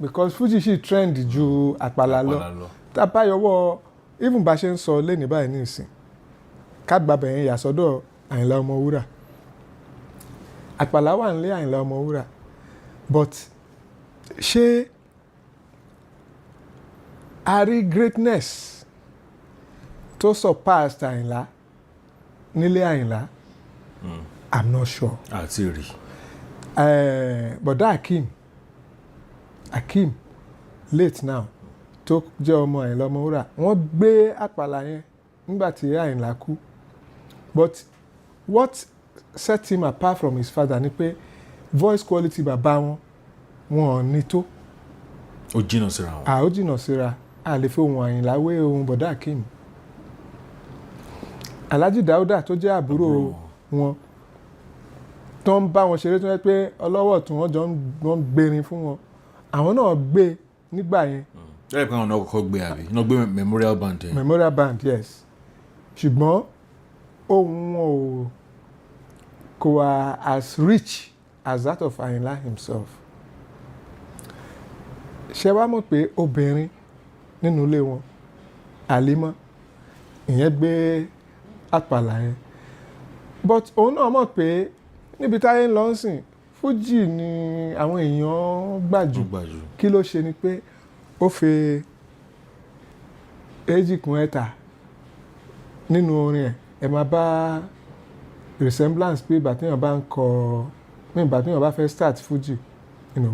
Because Fuji ṣì trend ju àpàlà lọ. Tábà yọwọ́ even bá ṣe ń sọ lẹ́ni báyìí ní ìsìn. Ká gbàbẹ̀ yẹn yà sọ́dọ̀ Àyìnlá Ọmọwúrà. Àpàlà wà nílé Àyìnlá Ọmọwúrà. But ṣé a rí greatness tó surpass Àyìnlá nílé Àyìnlá? I'm not sure. Àti rí. Bọ̀dá Akeem late now tó jẹ́ ọmọ Àyìnlá Ọmọwúrà, wọ́n gbé àpàlà yẹn nígbà tí Àyìnlá kú. But what set him apart from his father ni pé voice quality bàbá wọn wọn ò ní tó. ó jìnnà síra wọn. ó jìnnà síra a lè fi ohun Àyìnlá wé ohun bọ̀dá Akeem. Alhaji Dauda tó jẹ́ àbúrò wọn tó ń bá wọn ṣeré tó yẹ pé ọlọ́wọ́ tí wọ́n jọ ń gbérin fún wọn àwọn náà gbé nígbà yẹn. ẹ pé àwọn náà kọ́kọ́ gbé àbí náà gbé memorial band yẹn. memorial band yes ṣùgbọ́n ohun wọn kò wá as rich as that of Àyìnlá himself. ṣé wàá mọ̀ pé obìnrin nínú ilé wọn Àlímọ́ ìyẹn gbé àpàlà yẹn but òun náà mọ̀ pé níbi táyé ń lọ sìn fújì ni àwọn èèyàn gbàjù kí ló ṣe ni pé ó fi èjì kún ẹ̀ta nínú orin ẹ̀ máa bá resemblance pé ìgbà téèyàn bá ń kọ ìgbà téèyàn bá fẹ́ start fújì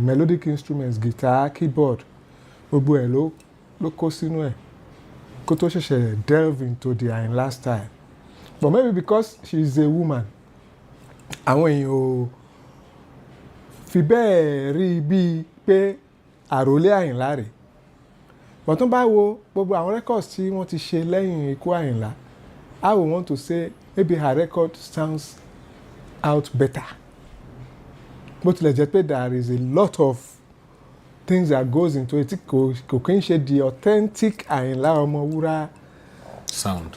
melodic instruments guitar keyboard gbogbo ẹ̀ ló kó sínú ẹ̀ kó tó ṣẹ̀ṣẹ̀ delve into the Àyìnlá style but maybe because she is a woman àwọn èèyàn ò fi bẹ́ẹ̀ rí bíi pé àròlé Àyìnlá rẹ̀ but tó bá wo gbogbo àwọn records tí wọ́n ti ṣe lẹ́yìn ikú Àyìnlá I would want to say maybe her record stands out better bó tilẹ̀ jẹ́ pé there is a lot of things that goes into it kò kí n ṣe the authentic Àyìnlá Ọmọwúrà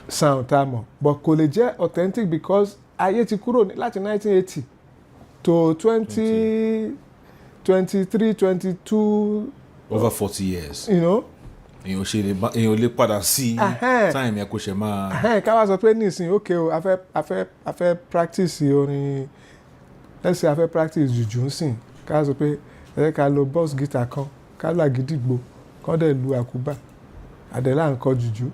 sound tá a mọ̀ but kò lè jẹ́ authentic because ayé ti kúrò láti 1980 to 22 over 40 years. You know? èèyàn lè padà sí time yẹn kò ṣe máa. ká wá sọ pé nísìnyí okay o a fẹ́ practice orin let's say a fẹ́ practice jùjú nsìn ká sọ pé ká lo bass guitar kan ká lo àgídìgbò kán dẹ̀ lu àkúbà àdẹ̀là ń kọ jùjú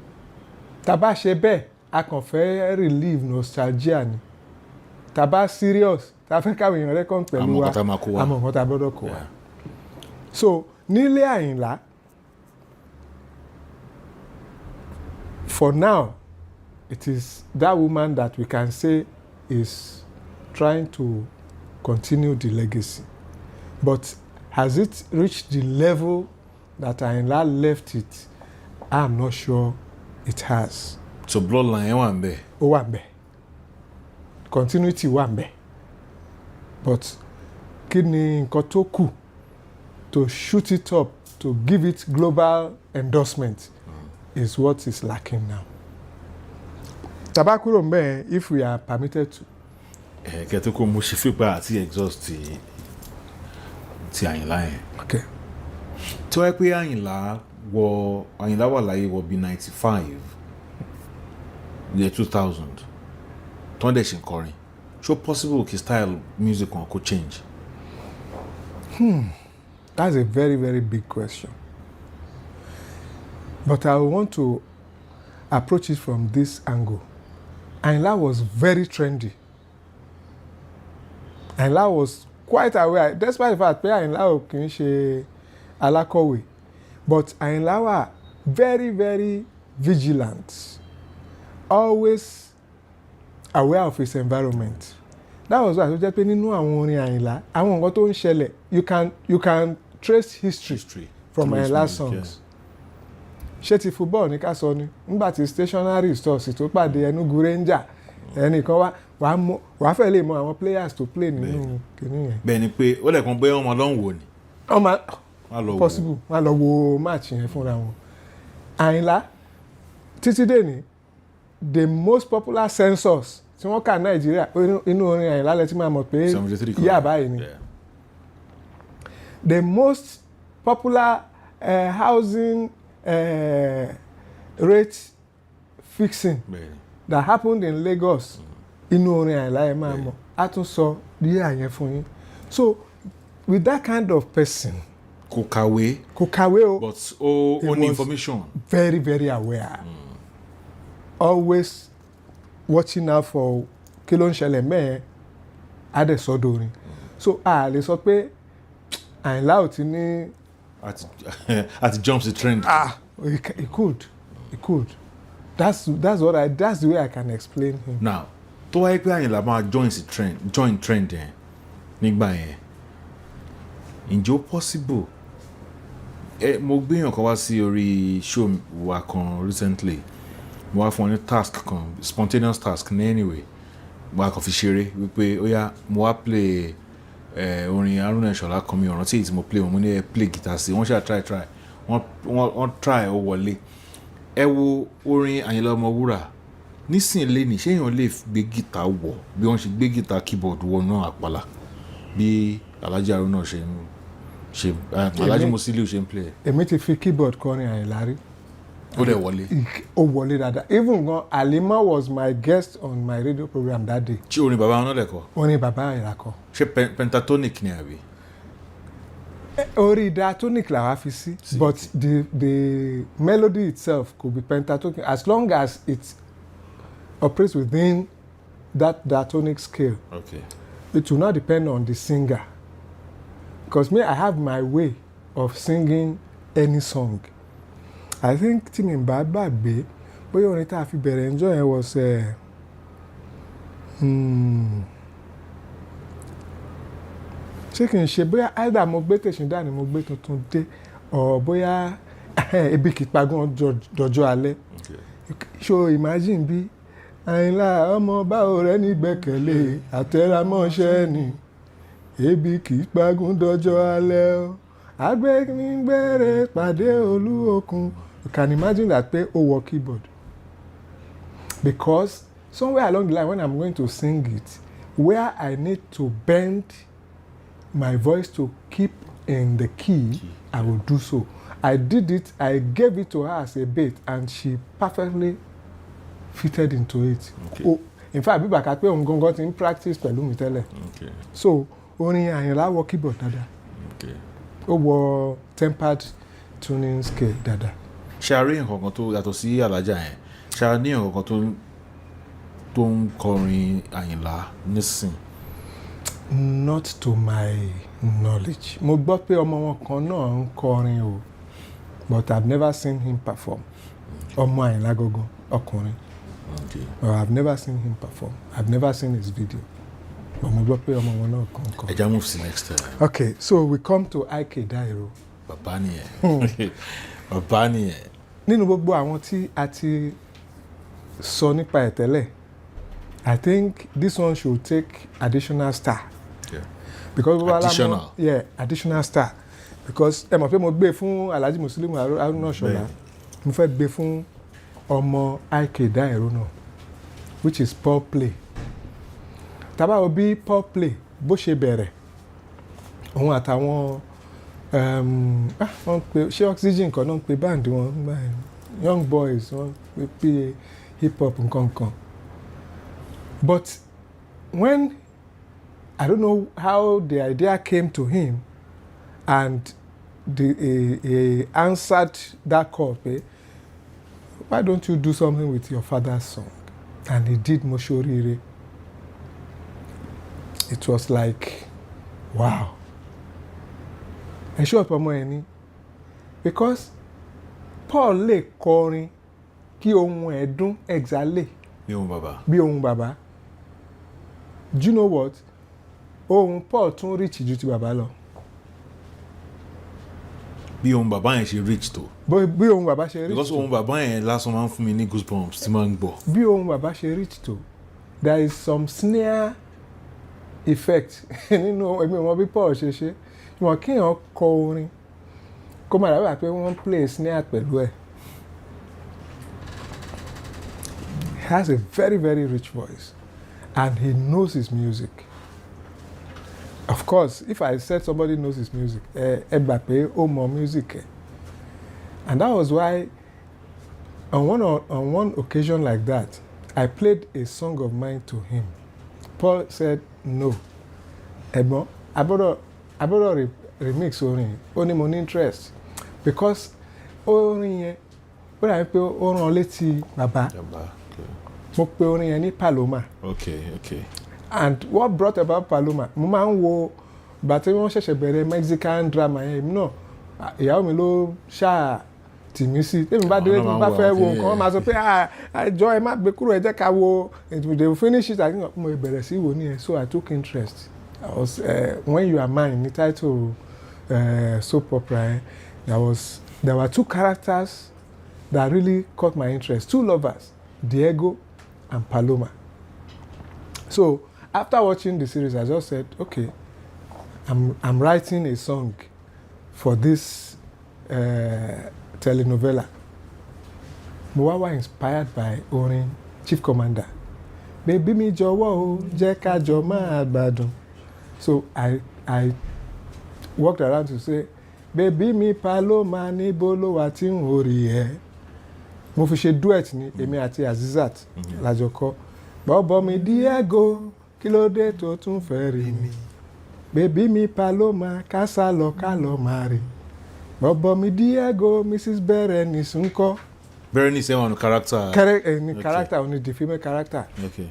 tá bá ṣe bẹ́ẹ̀ a kàn fẹ́ relieve nostalgia ni tá bá serious tá fẹ́ káwọn èèyàn reckon pẹ̀lú wa àmọ́ nǹkan tá gbọ́dọ̀ kó wa. so nílé Àyìnlá for now it is that woman that we can say is trying to continue the legacy but has it reached the level that Àyìnlá left it? I'm not sure it has. So bloodline wà ńbẹ̀. Ó wà ńbẹ̀. Continuity wà ńbẹ̀. But kí ni nǹkan tó kù to shoot it up to give it global endorsement is what is lacking now. Tá bá kúrò ńbẹ̀ if we are permitted to. Kẹ́tùkù mo ṣe fipá àti exhaust ti Àyìnlá yẹn. Okay. Tí wọ́n pé Àyìnlá wà láyé wọ bí 95 year 2000 tó ń dẹ̀ ṣe ń kọrin so possible kí style music kan kó change. That's a very very big question but I want to approach it from this angle. Àyìnlá was very trendy. Àyìnlá was quite aware despite the fact pé Àyìnlá ò kì í ṣe alákọ̀wé but Àyìnlá wà very very vigilant always aware of his environment. That was why tó jẹ́ pé nínú àwọn orin Àyìnlá àwọn nǹkan tó ń ṣẹlẹ̀ you can trace history from Àyìnlá songs. ṣé ti football ní ká sọ ni nígbà tí stationary stores tó pàdé Enugu Ranger ẹnìkan wàá fẹ́ lè mọ àwọn players tó play nínú kìíní yẹn. bẹ́ẹ̀ ni pé ó lẹ̀kan bóyá ọmọ ló ń wò ni. Possible wọ́n lọ wo match yẹn fúnra wọn. Àyìnlá títí dé ní the most popular census tí wọ́n kà Nàìjíríà inú orin Àyìnlá lẹ ti máa mọ̀ pé ìyá àbáyé ni. The most popular housing rate fixing that happened in Lagos inú orin Àyìnlá ẹ máa mọ̀ á tún sọ díẹ̀ àyẹn fún yín. So with that kind of person kò kàwé o but ó ní information very very aware always watching out for kí ló ń ṣẹlẹ̀ mẹ́ẹ̀ adẹ́sọ́dọ̀rin so a lè sọ pé Àyìnlá ò ti ní. At jumps the trend. It could. That's the way I can explain him. Now, tó wáyé pé Àyìnlá máa join trend yẹn nígbà yẹn ǹjẹ́ ó possible mo gbéyàn kan wá sí orí show wa kan recently mo wá fún ọ ní task kan spontaneous task ní anyway mo wá kàn fi ṣeré wípé ó yá mo wá play orin Haruna Ìṣọ̀lá kan mi ọ̀ràn tí èyí tí mo play wọn mo ní play guitar sí wọ́n ṣáà try wọ́n try ó wọlé ẹ wo orin Àyìnlá Ọmọwúrà nísìnyí ní ṣé èèyàn lè gbé guitar wọ̀ bí wọ́n ṣe gbé guitar keyboard wọ̀ náà àpàlà bí Alhaji Haruna ṣe Alhaji Musiliu ṣe ń play. Èmi ti fi keyboard kọrin Àyìnlá rí. Ó dẹ̀ wọlé. Ó wọlé dáadáa. Even gan Halima was my guest on my radio program that day. Ṣé orin bàbá wọn náà lẹ̀ kọ? Orin bàbá Àyìnlá kọ. Ṣé pentatonic ni àbí? Orí diatonic la wá fi sí. But the melody itself could be pentatonic as long as it operates within that diatonic scale. Okay. It will not depend on the singer. Because me, I have my way of singing any song. I think tí mi bá gbàgbé bóyá orin tá a fi bẹ̀rẹ̀ enjoy yẹn was ṣé kì í ṣe bóyá either mo gbé tèṣin dání mo gbé tuntun dé or bóyá ebi kì í pagún dọjọ́ alẹ́. So imagine bí Àyìnlá ọmọ báwo rẹ ní gbẹ́kẹ̀lé àtẹ̀rámọ́ṣẹ́ ni ebi kì í pagún dọjọ́ alẹ́ o agbẹ́nigbẹ́rẹ́ pàdé olúokun. You can imagine that pé ó wọ keyboard because somewhere along the line when I'm going to sing it where I need to bend my voice to keep in the key I will do so. I did it, I gave it to her as a bait and she perfectly fitted into it. Okay. Oh, in fact bíbà ká pé òun gangan ti ń practice pẹ̀lú mi tẹ́lẹ̀. Okay. So orin Àyìnlá wọ keyboard dáadáa. Okay. Ó wọ tempered tuning scale dáadáa. Ṣé a rí nǹkan kan tó yàtọ̀ sí Alájà yẹn? Ṣé a ní nǹkan kan tó ń kọrin Àyìnlá nísìn? Not to my knowledge. Mo gbọ́ pé ọmọ wọn kan náà ń kọrin o, but I've never seen him perform. Ọmọ Àyìnlá gangan ọkùnrin. Okay. But I've never seen him perform. I've never seen his video. But mo gbọ́ pé ọmọ wọn náà kan kọ. Ẹ já move sí next time. Okay, so we come to IK Dairo. Bàbá nìyẹn. Bàbá nìyẹn. Nínú gbogbo àwọn tí a ti sọ nípa ẹ̀ tẹ́lẹ̀, I think this one should take additional star. Yeah. Because additional. Yeah, additional star. Because ẹ mọ̀ pé mo gbé fún Alhaji Musiliu Haruna Ìṣọ̀lá, mo fẹ́ gbé fún ọmọ IK Dairo náà, which is Paul Play. Tàbá wo bí Paul Play bó ṣe bẹ̀rẹ̀, òun àtàwọn wọ́n pe ṣé Oxygen kan náà ń pe band wọn Young Boys wọ́n pe hip hop nǹkan. But when I don't know how the idea came to him and he answered that call, why don't you do something with your father's song? And he did Moshorire. It was like, wow. And show up ọmọ ẹni because Paul lè kọrin kí ohun ẹ̀ dún exhale bí ohun bàbá. Bí ohun bàbá. Do you know what? Ohun Paul tún reach ju ti bàbá lọ. Bí ohun bàbá yẹn ṣe reach tó. Bí ohun bàbá ṣe reach tó. Because ohun bàbá yẹn lásán máa ń fún mi ní goosebumps tí máa ń gbọ́. Bí ohun bàbá ṣe reach tó, there is some snare effect nínú èmi ò mọ bí Paul ṣe ṣe. Wọ́n kéèyàn kọ orin kó máa dàbí pé wọ́n play snare pẹ̀lú ẹ̀. He has a very, very rich voice and he knows his music. Of course, if I said somebody knows his music, ẹ gbà pé ó mọ music ẹ̀. And that was why on one occasion like that, I played a song of mine to him. Paul said, no, ẹ̀gbọ́n, I bought remix orin ó ní mo ní interest because orin yẹn ó dàbí pé ó rán létí bàbá mo pe orin yẹn ní Paloma. Okay. And what brought about Paloma mo máa ń wo bàtí wọ́n ṣẹ̀ṣẹ̀ bẹ̀rẹ̀ Mexican drama yẹn èmi náà ìyàwó mi ló ṣáà tì mí sí tèmi bá délé tí mo bá fẹ́ wo nǹkan wọ́n máa sọ pé àjọ ẹ má gbé kúrò ẹ jẹ́ ká wo they will finish it àti mo bẹ̀rẹ̀ sí wò nìyẹn so I took interest. I was when you are mine ní title soap opera, there were two characters that really caught my interest. Two lovers, Diego and Paloma. So after watching the series, I just said, okay, I'm writing a song for this telenovela. Mo wá wá inspired by orin Chief Commander. Baby mi jọ̀wọ́ o, jẹ́ ká jọ máa gbádùn. So I walked around to say, baby mi Paloma níbo ló wà tí n ò rí ẹ. Mo fi ṣe duet ní èmi àti Azizat lájọ kọ. Bọ́bọ́ mi Diego, kí ló dé tó tún fẹ́ rí mi? Baby mi Paloma, ká sá lọ ká lọ máa rí. Bọ́bọ́ mi Diego, Mrs. Berenice ńkọ́. Berenice on character. Character, only the female character. Okay.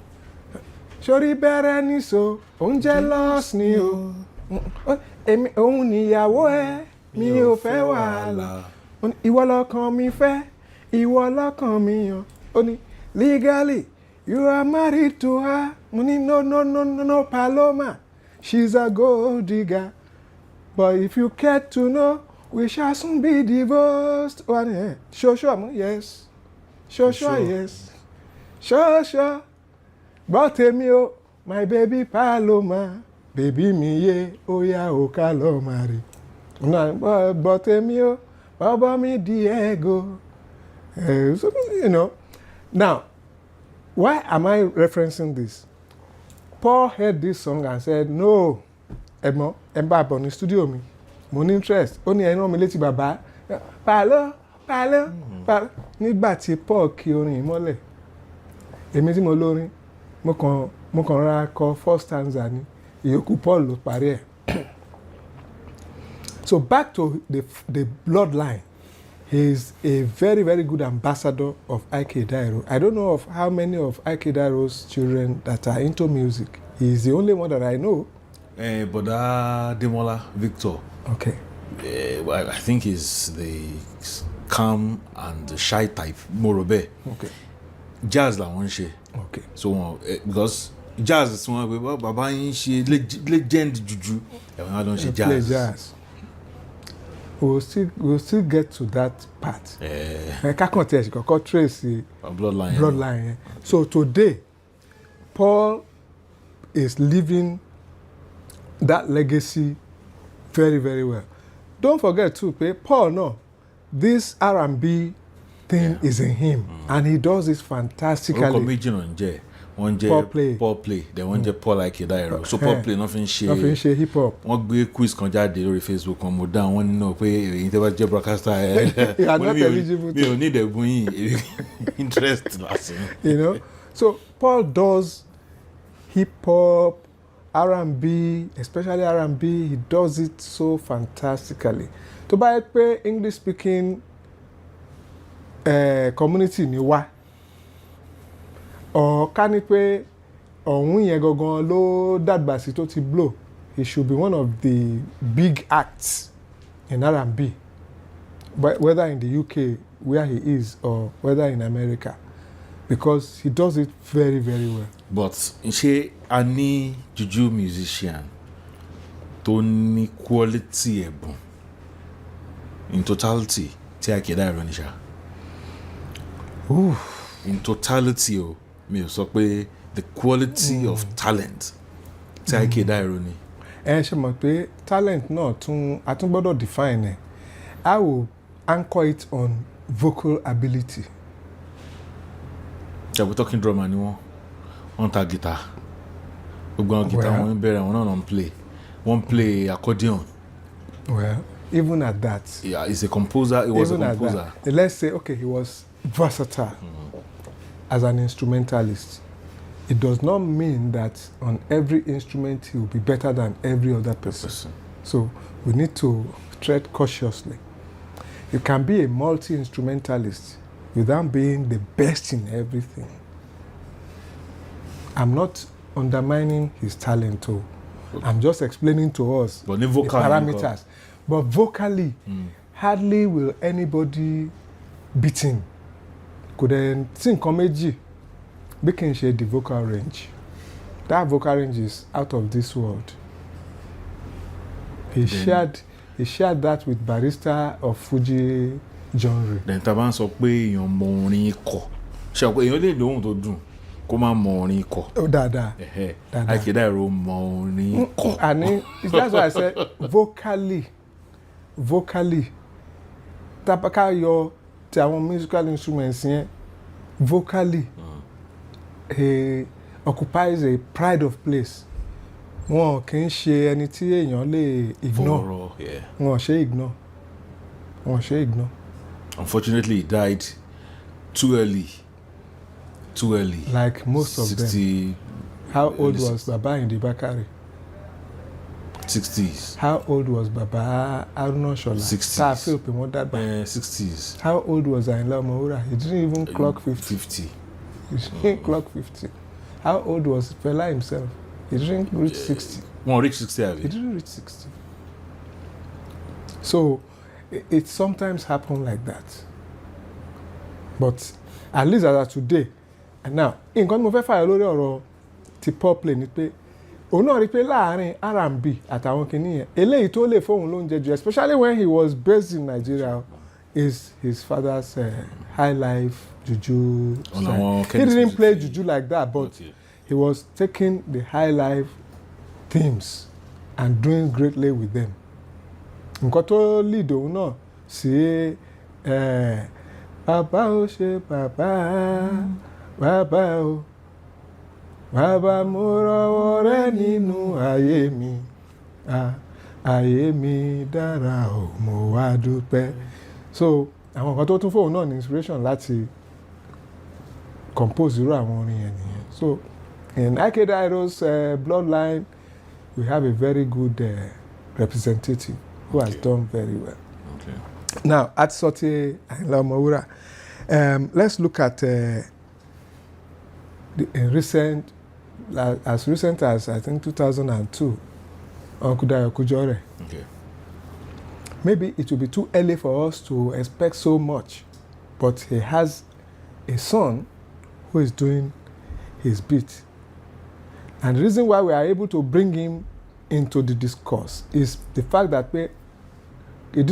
Sori Berenice o, òun jealous ni o. Èmi òun níyàwó ẹ, mi ò fẹ́ wàhálà. Ìwọ lọ́kàn mi fẹ́, ìwọ lọ́kàn mi yàn. Ó ní legally you are married to her. Mo ní no Paloma, she's a gold digger. But if you care to know, we shall soon be divorced. Sure, yes. Sure, yes. Sure. But tèmi o, my baby Paloma, baby mi ye, oya o ká lọ marry. But tèmi o, baba mi Diego. So, you know. Now, why am I referencing this? Paul heard this song and said, no, Ẹ̀gbọ́n, ẹ bá bọ̀ ní studio mi. Mo ní interest. Ó ní ẹran mi létí bàbá. Palo. Nígbà tí Paul kí orin ìmọ́lẹ̀, èmi tí mo lórin, mo kàn ra kọ first stanza ni, ìyókù Paul ló parí ẹ̀. So back to the bloodline. He is a very, very good ambassador of Ike Dairo. I don't know of how many of Ike Dairo's children that are into music. He is the only one that I know. Boda Demola Victor. Okay. I think he's the calm and the shy type, Morobe. Okay. Jazz la wọ́n ṣe. Okay. So because jazz is one way, baba yín ṣe legend juju. Ẹ̀wọ̀n ló ń ṣe jazz. Play jazz. We'll still get to that part. Kakon tell you, kọ́kọ́ trace bloodline. So today, Paul is living that legacy very, very well. Don't forget too, Paul, no, this R&B thing is in him, and he does it fantastically. Paul play then one jẹ́ Paul Ike Dairo. So Paul play nothing ṣe hip hop. Wọ́n gbé quiz kan jáde lórí Facebook kan mo dá wọn nínú pé èyí tẹ́ bá jẹ́ broadcaster You are not eligible to. Mi ò ní ìdẹ̀bùn yìí interest lásán. You know, so Paul does hip hop, R&B, especially R&B. He does it so fantastically. Tó bá yẹ pé English speaking community ni wá. Or ká ní pé ọ̀hún yẹn gangan ló dàgbà sí tó ti blow, he should be one of the big acts in R&B, but whether in the UK where he is or whether in America, because he does it very, very well. But ṣé a ní juju musician tó ní quality ẹ̀bùn in totality tí Ike Dairo ní ṣá? In totality o. Mi ò sọ pé the quality of talent tí Ike Dairo ní. Ṣe mọ̀ pé talent náà a tún gbọ́dọ̀ define ẹ̀. I will anchor it on vocal ability. Ṣàbí talking drummer ni wọ́n ta guitar. Gbogbo àwọn guitar wọn ń bẹ̀rẹ̀ àwọn náà ń play. Wọ́n play accordion. Well, even at that. Yeah, he's a composer. He was a composer. Let's say, okay, he was versatile. As an instrumentalist, it does not mean that on every instrument he will be better than every other person. So we need to tread cautiously. You can be a multi-instrumentalist without being the best in everything. I'm not undermining his talent, too. I'm just explaining to us the parameters. But vocally, hardly will anybody beat him. Kò dẹ̀ tí nǹkan méjì bí kì í ṣe the vocal range. That vocal range is out of this world. He he shared that with Barrister of Fuji genre. then tá a bá ń sọ pé èèyàn mọ orin kọ ṣe àpò èèyàn lè lóhùn tó dùn kó má mọ orin kọ. Ó dáadáa. Àìkédà ìró mọ orin kọ. Àní that's why I said vocally tábàkà yọ ti àwọn musical instruments yẹn vocally he occupies a pride of place. Wọn kì í ṣe ẹni tí èèyàn lè ignore. Wọn ṣe ignore. Unfortunately, he died too early. Like most of 60, them. How old was Baba Indi Bakari? 60s. How old was Baba Aruna Shola? 60s. I feel more that bad. 60s. How old was Ayinla Omowura? He didn't even clock 50. 50. He didn't clock 50. How old was Fela himself? He didn't reach 60. Won't reach 60, have He didn't reach 60. So it sometimes happens like that. But at least as of today, and now, nǹkan mo fẹ́ fàyọ lórí ọ̀rọ̀ ti pop play ni pé òun náà rí pé láàárín R&B àtàwọn kìíní yẹn eléyìí tó lè fóun lóúnjẹ jù, especially when he was based in Nigeria, is his father's high life juju. He didn't play juju like that, but he was taking the high life themes and doing greatly with them. Nǹkan tó lead òun náà sí bàbá ó ṣe bàbá ó bàbá mo rọwọ́ rẹ nínú ayé mi ayé mi dára ó mo wá dúpẹ́. So àwọn nǹkan tó tún fóun náà ní inspiration láti compose irú àwọn orin yẹn nìyẹn. So in Ikedairo's bloodline, we have a very good representative who has done very well. Okay. Now, at Sote Ayinla Omowura, let's look at as recent as I think 2002, Uncle Dayo Kujore. Okay. Maybe it will be too early for us to expect so much, but he has a son who is doing his bit. And the reason why we are able to bring him into the discourse is the fact that it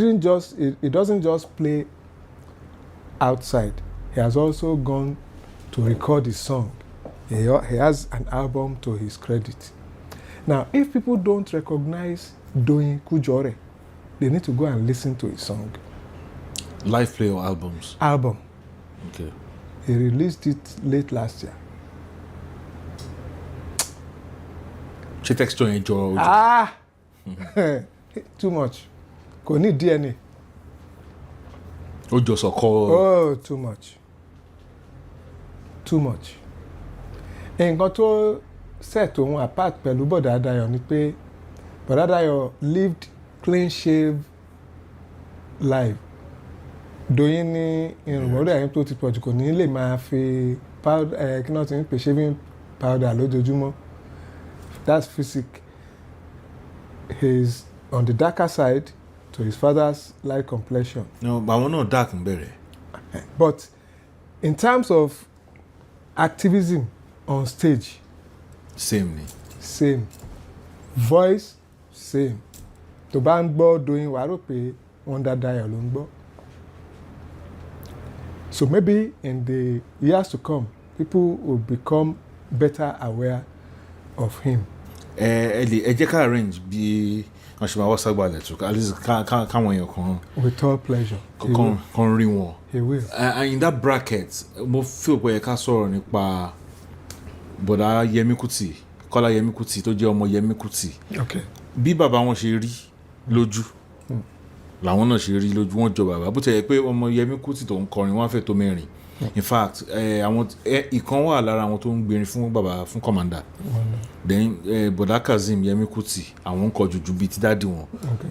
doesn't just play outside. He has also gone to record his song. He has an album to his credit. Now, if people don't recognize Doyin Kujore, they need to go and listen to his song. Live play or albums? Album. Okay. He released it late last year. Ṣé texture yẹn jọ ojú? Too much. Kò ní DNA. Ó jọ sọ̀kọ. Oh, too much. Nǹkan tó set òun apart pẹ̀lú Bọ̀dá Dayọ̀ ni pé Bọ̀dá Dayọ̀ lived clean shave life. Doyin ní irùngbọ̀n rẹ̀ tó ti pọ̀jù, kò ní lè máa fi powder kí náà ti ń pè shaving powder lójoojúmọ́. That's physique. He's on the darker side to his father's light complexion. No, but àwọn náà dark ń bẹ̀rẹ̀. But in terms of activism on stage, Same. Voice, same. Tó bá ń gbọ́ Doyin wàá rò pé Wonder Dayọ̀ ló ń gbọ́. So maybe in the years to come, people will become better aware of him. Ẹ jẹ́ ká arrange bí wọ́n ṣe máa wá ságbàlẹ̀ tó at least káwọn èèyàn kan. With all pleasure. Kan rí wọn. He will. In that bracket, mo feel pé ẹ ká sọ̀rọ̀ nípa Bọ̀dá Yẹmí Kútì, Kọ́lá Yẹmí Kútì tó jẹ́ ọmọ Yẹmí Kútì. Okay. Bí bàbá wọn ṣe rí lójú làwọn náà ṣe rí lójú, wọn jọ bàbá bó ti yẹ pé ọmọ Yẹmí Kútì tó ń kọrin wọn fẹ́ tó mẹ́rin. In fact, àwọn ìkan wà lára àwọn tó ń gbèrin fún bàbá fún commander. Then Bọ̀dá Kazeem Yẹmí Kútì àwọn ń kọ jùjú bíi ti dáàdì wọn.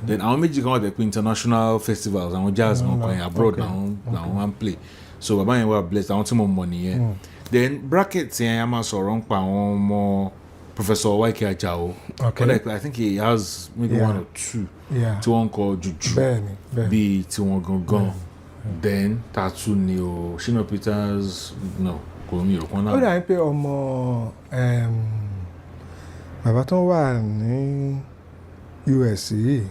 Then àwọn méjì kan wà tẹ̀ pé international festivals àwọn jazz náà kọrin abroad làwọn máa ń play. So bàbá yẹn wà blessed, àwọn tí mo mọ̀ nìyẹn. Then bracket yẹn a máa sọ̀rọ̀ ń pa àwọn ọmọ Professor Waike Ajao. But I think he has maybe one or two tí wọ́n ń kọ jùjú bíi tí wọ́n gangan. Then tatu ni o Shina Peters no kò ní ìrọ̀pọ̀ náà. Ó dà ní pé ọmọ bàbá tó wà ní US yìí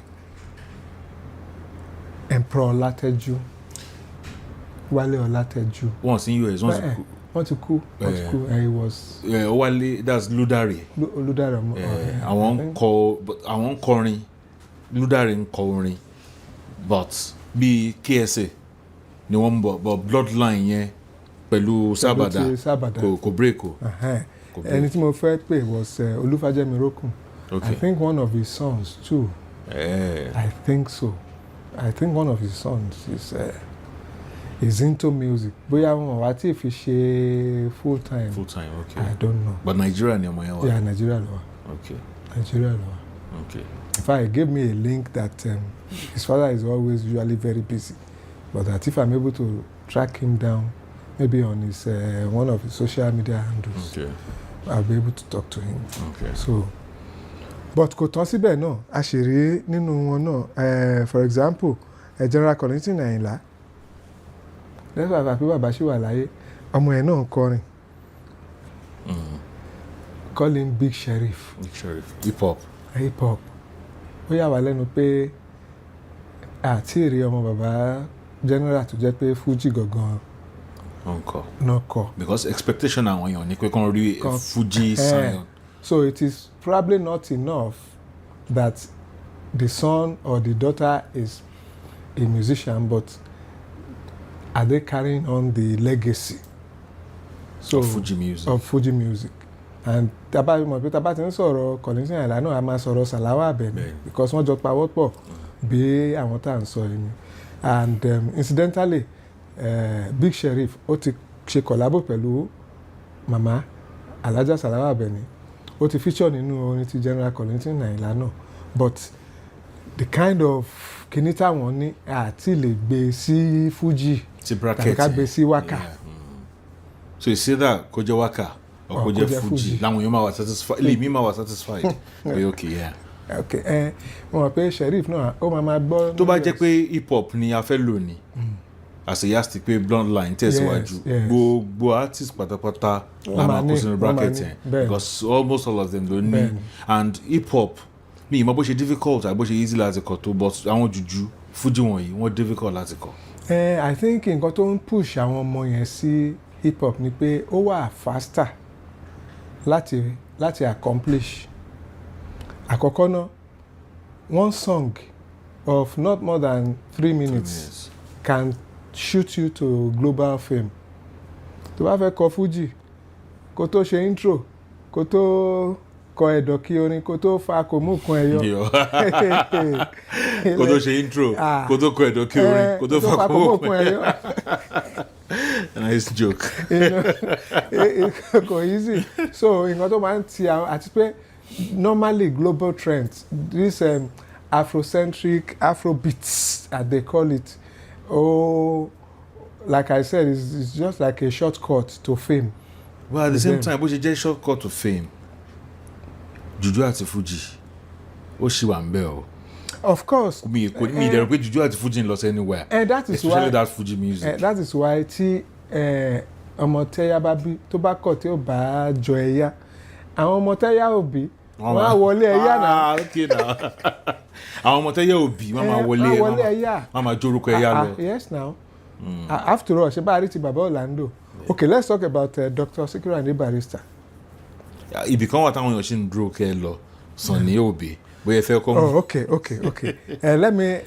Emperor Olateju, Wale Olateju. Once in US, once wọ́n ti kú. He was. Wale, that's Ludare. Ludare. Àwọn kọrin Ludare ń kọ orin but bí KSA ni wọ́n ń bọ̀ but bloodline yẹn pẹ̀lú Sábàdà kò break o. Ẹni tí mo fẹ́ pè was Olúfàjẹ́mi Rókùn. Okay. I think one of his sons too. I think so. I think one of his sons is into music. Bóyá wọn wá tí fi ṣe full time. Okay. I don't know. But Nigeria ni ọmọ yẹn wà. Yeah, Nigeria ló wà. Okay. Nigeria ló wà. Okay. In fact, he gave me a link that his father is always usually very busy, but that if I'm able to track him down, maybe on his one of his social media handles, Okay. I'll be able to talk to him. Okay. So, but kò tán síbẹ̀ náà, a ṣì rí nínú wọn náà, for example, General Kollington Ayinla, lẹ́sọ̀ àgbà pé bàbá ṣì wà láyé, ọmọ ẹ̀ náà ń kọrin. Call him Big Sheriff. Big Sheriff. Hip hop. Ó yà wá lẹ́nu pé àti èrè ọmọ bàbá general tó jẹ́ pé Fuji gangan náà kọ. Because expectation àwọn èèyàn ni pé kàn rí Fuji sign. So it is probably not enough that the son or the daughter is a musician, but are they carrying on the legacy Of Fuji music. And taba ti ń sọ̀rọ̀ Kollington Ayinla náà a máa sọ̀rọ̀ Salawa Abeni because wọ́n jọ pawọ́ pọ̀ bí àwọn tá à ń sọ yìí ni. And incidentally Big Sheriff ó ti ṣe collabo pẹ̀lú mama Alhaja Salawa Abeni, ó ti feature nínú orin ti General Kollington Ayinla náà, but the kind of kinní táwọn ní àti lè gbé sí Fuji tàbí ká gbé sí waka. So you say that kó jẹ́ waka or kó jẹ́ Fuji láwọn èèyàn máa wà satisfied lèmi máa wà satisfied okay yeah. Okay, mo mọ̀ pé Sheriff náà ó máa gbọ́. Tó bá jẹ́ pé hip hop ni a fẹ́ lò ní àṣeyásí pé bloodline tẹ̀síwájú gbogbo artist pátápátá la máa kó sínú bracket yẹn because almost all of them ló ní and hip hop mi ìmọ̀ bó ṣe difficult àbí bó ṣe easy láti kọ tó but àwọn jùjú Fuji wọ̀nyí wọ́n difficult láti kọ. I think nǹkan tó ń push àwọn ọmọ yẹn sí hip hop ni pé ó wà faster láti accomplish. Àkọ́kọ́ náà one song of not more than 3 minutes can shoot you to global fame. Tó bá fẹ́ kọ Fuji kó tó ṣe intro kó tó kọ ẹ̀dọ̀ kí orin kó tó fa kò mú kan ẹ̀yọ. Kó tó ṣe intro kó tó kọ ẹ̀dọ̀ kí orin kó tó fa kò mú kan ẹ̀yọ. Nice joke. Kò easy. So nǹkan tó máa ń ti àwọn àti pé normally global trends, this Afrocentric, Afrobeats as they call it, like I said, it's just like a shortcut to fame. Well, at the same time, bó ṣe jẹ́ shortcut to fame, Juju àti Fuji ó ṣì wà ń bẹ̀ o. Of course. Mi dẹ̀rọ pé Juju àti Fuji ń lọ sí anywhere. That is especially why, that Fuji music. That is why tí ọmọ tẹ́yà bá bí tó bá kọ̀ tí ó bá jọ ẹ̀yà, àwọn ọmọ tẹ́yà òbí wọ́n á wọlé ẹ̀yà náà. Àwọn ọmọ tẹ́yà òbí wọ́n máa wọlé ẹ̀yà wọ́n máa jórúkọ ẹ̀yà lọ. Yes now. After all ṣe bá a rí ti bàbá Orlando. Okay, let's talk about Dr. Sikiru Ayinde Barrister. Ibì kan wà táwọn èèyàn ṣì ń dúró kẹ́ ẹ lọ Sunny Obi bóyá ẹ fẹ́ kọ́ mu. Okay.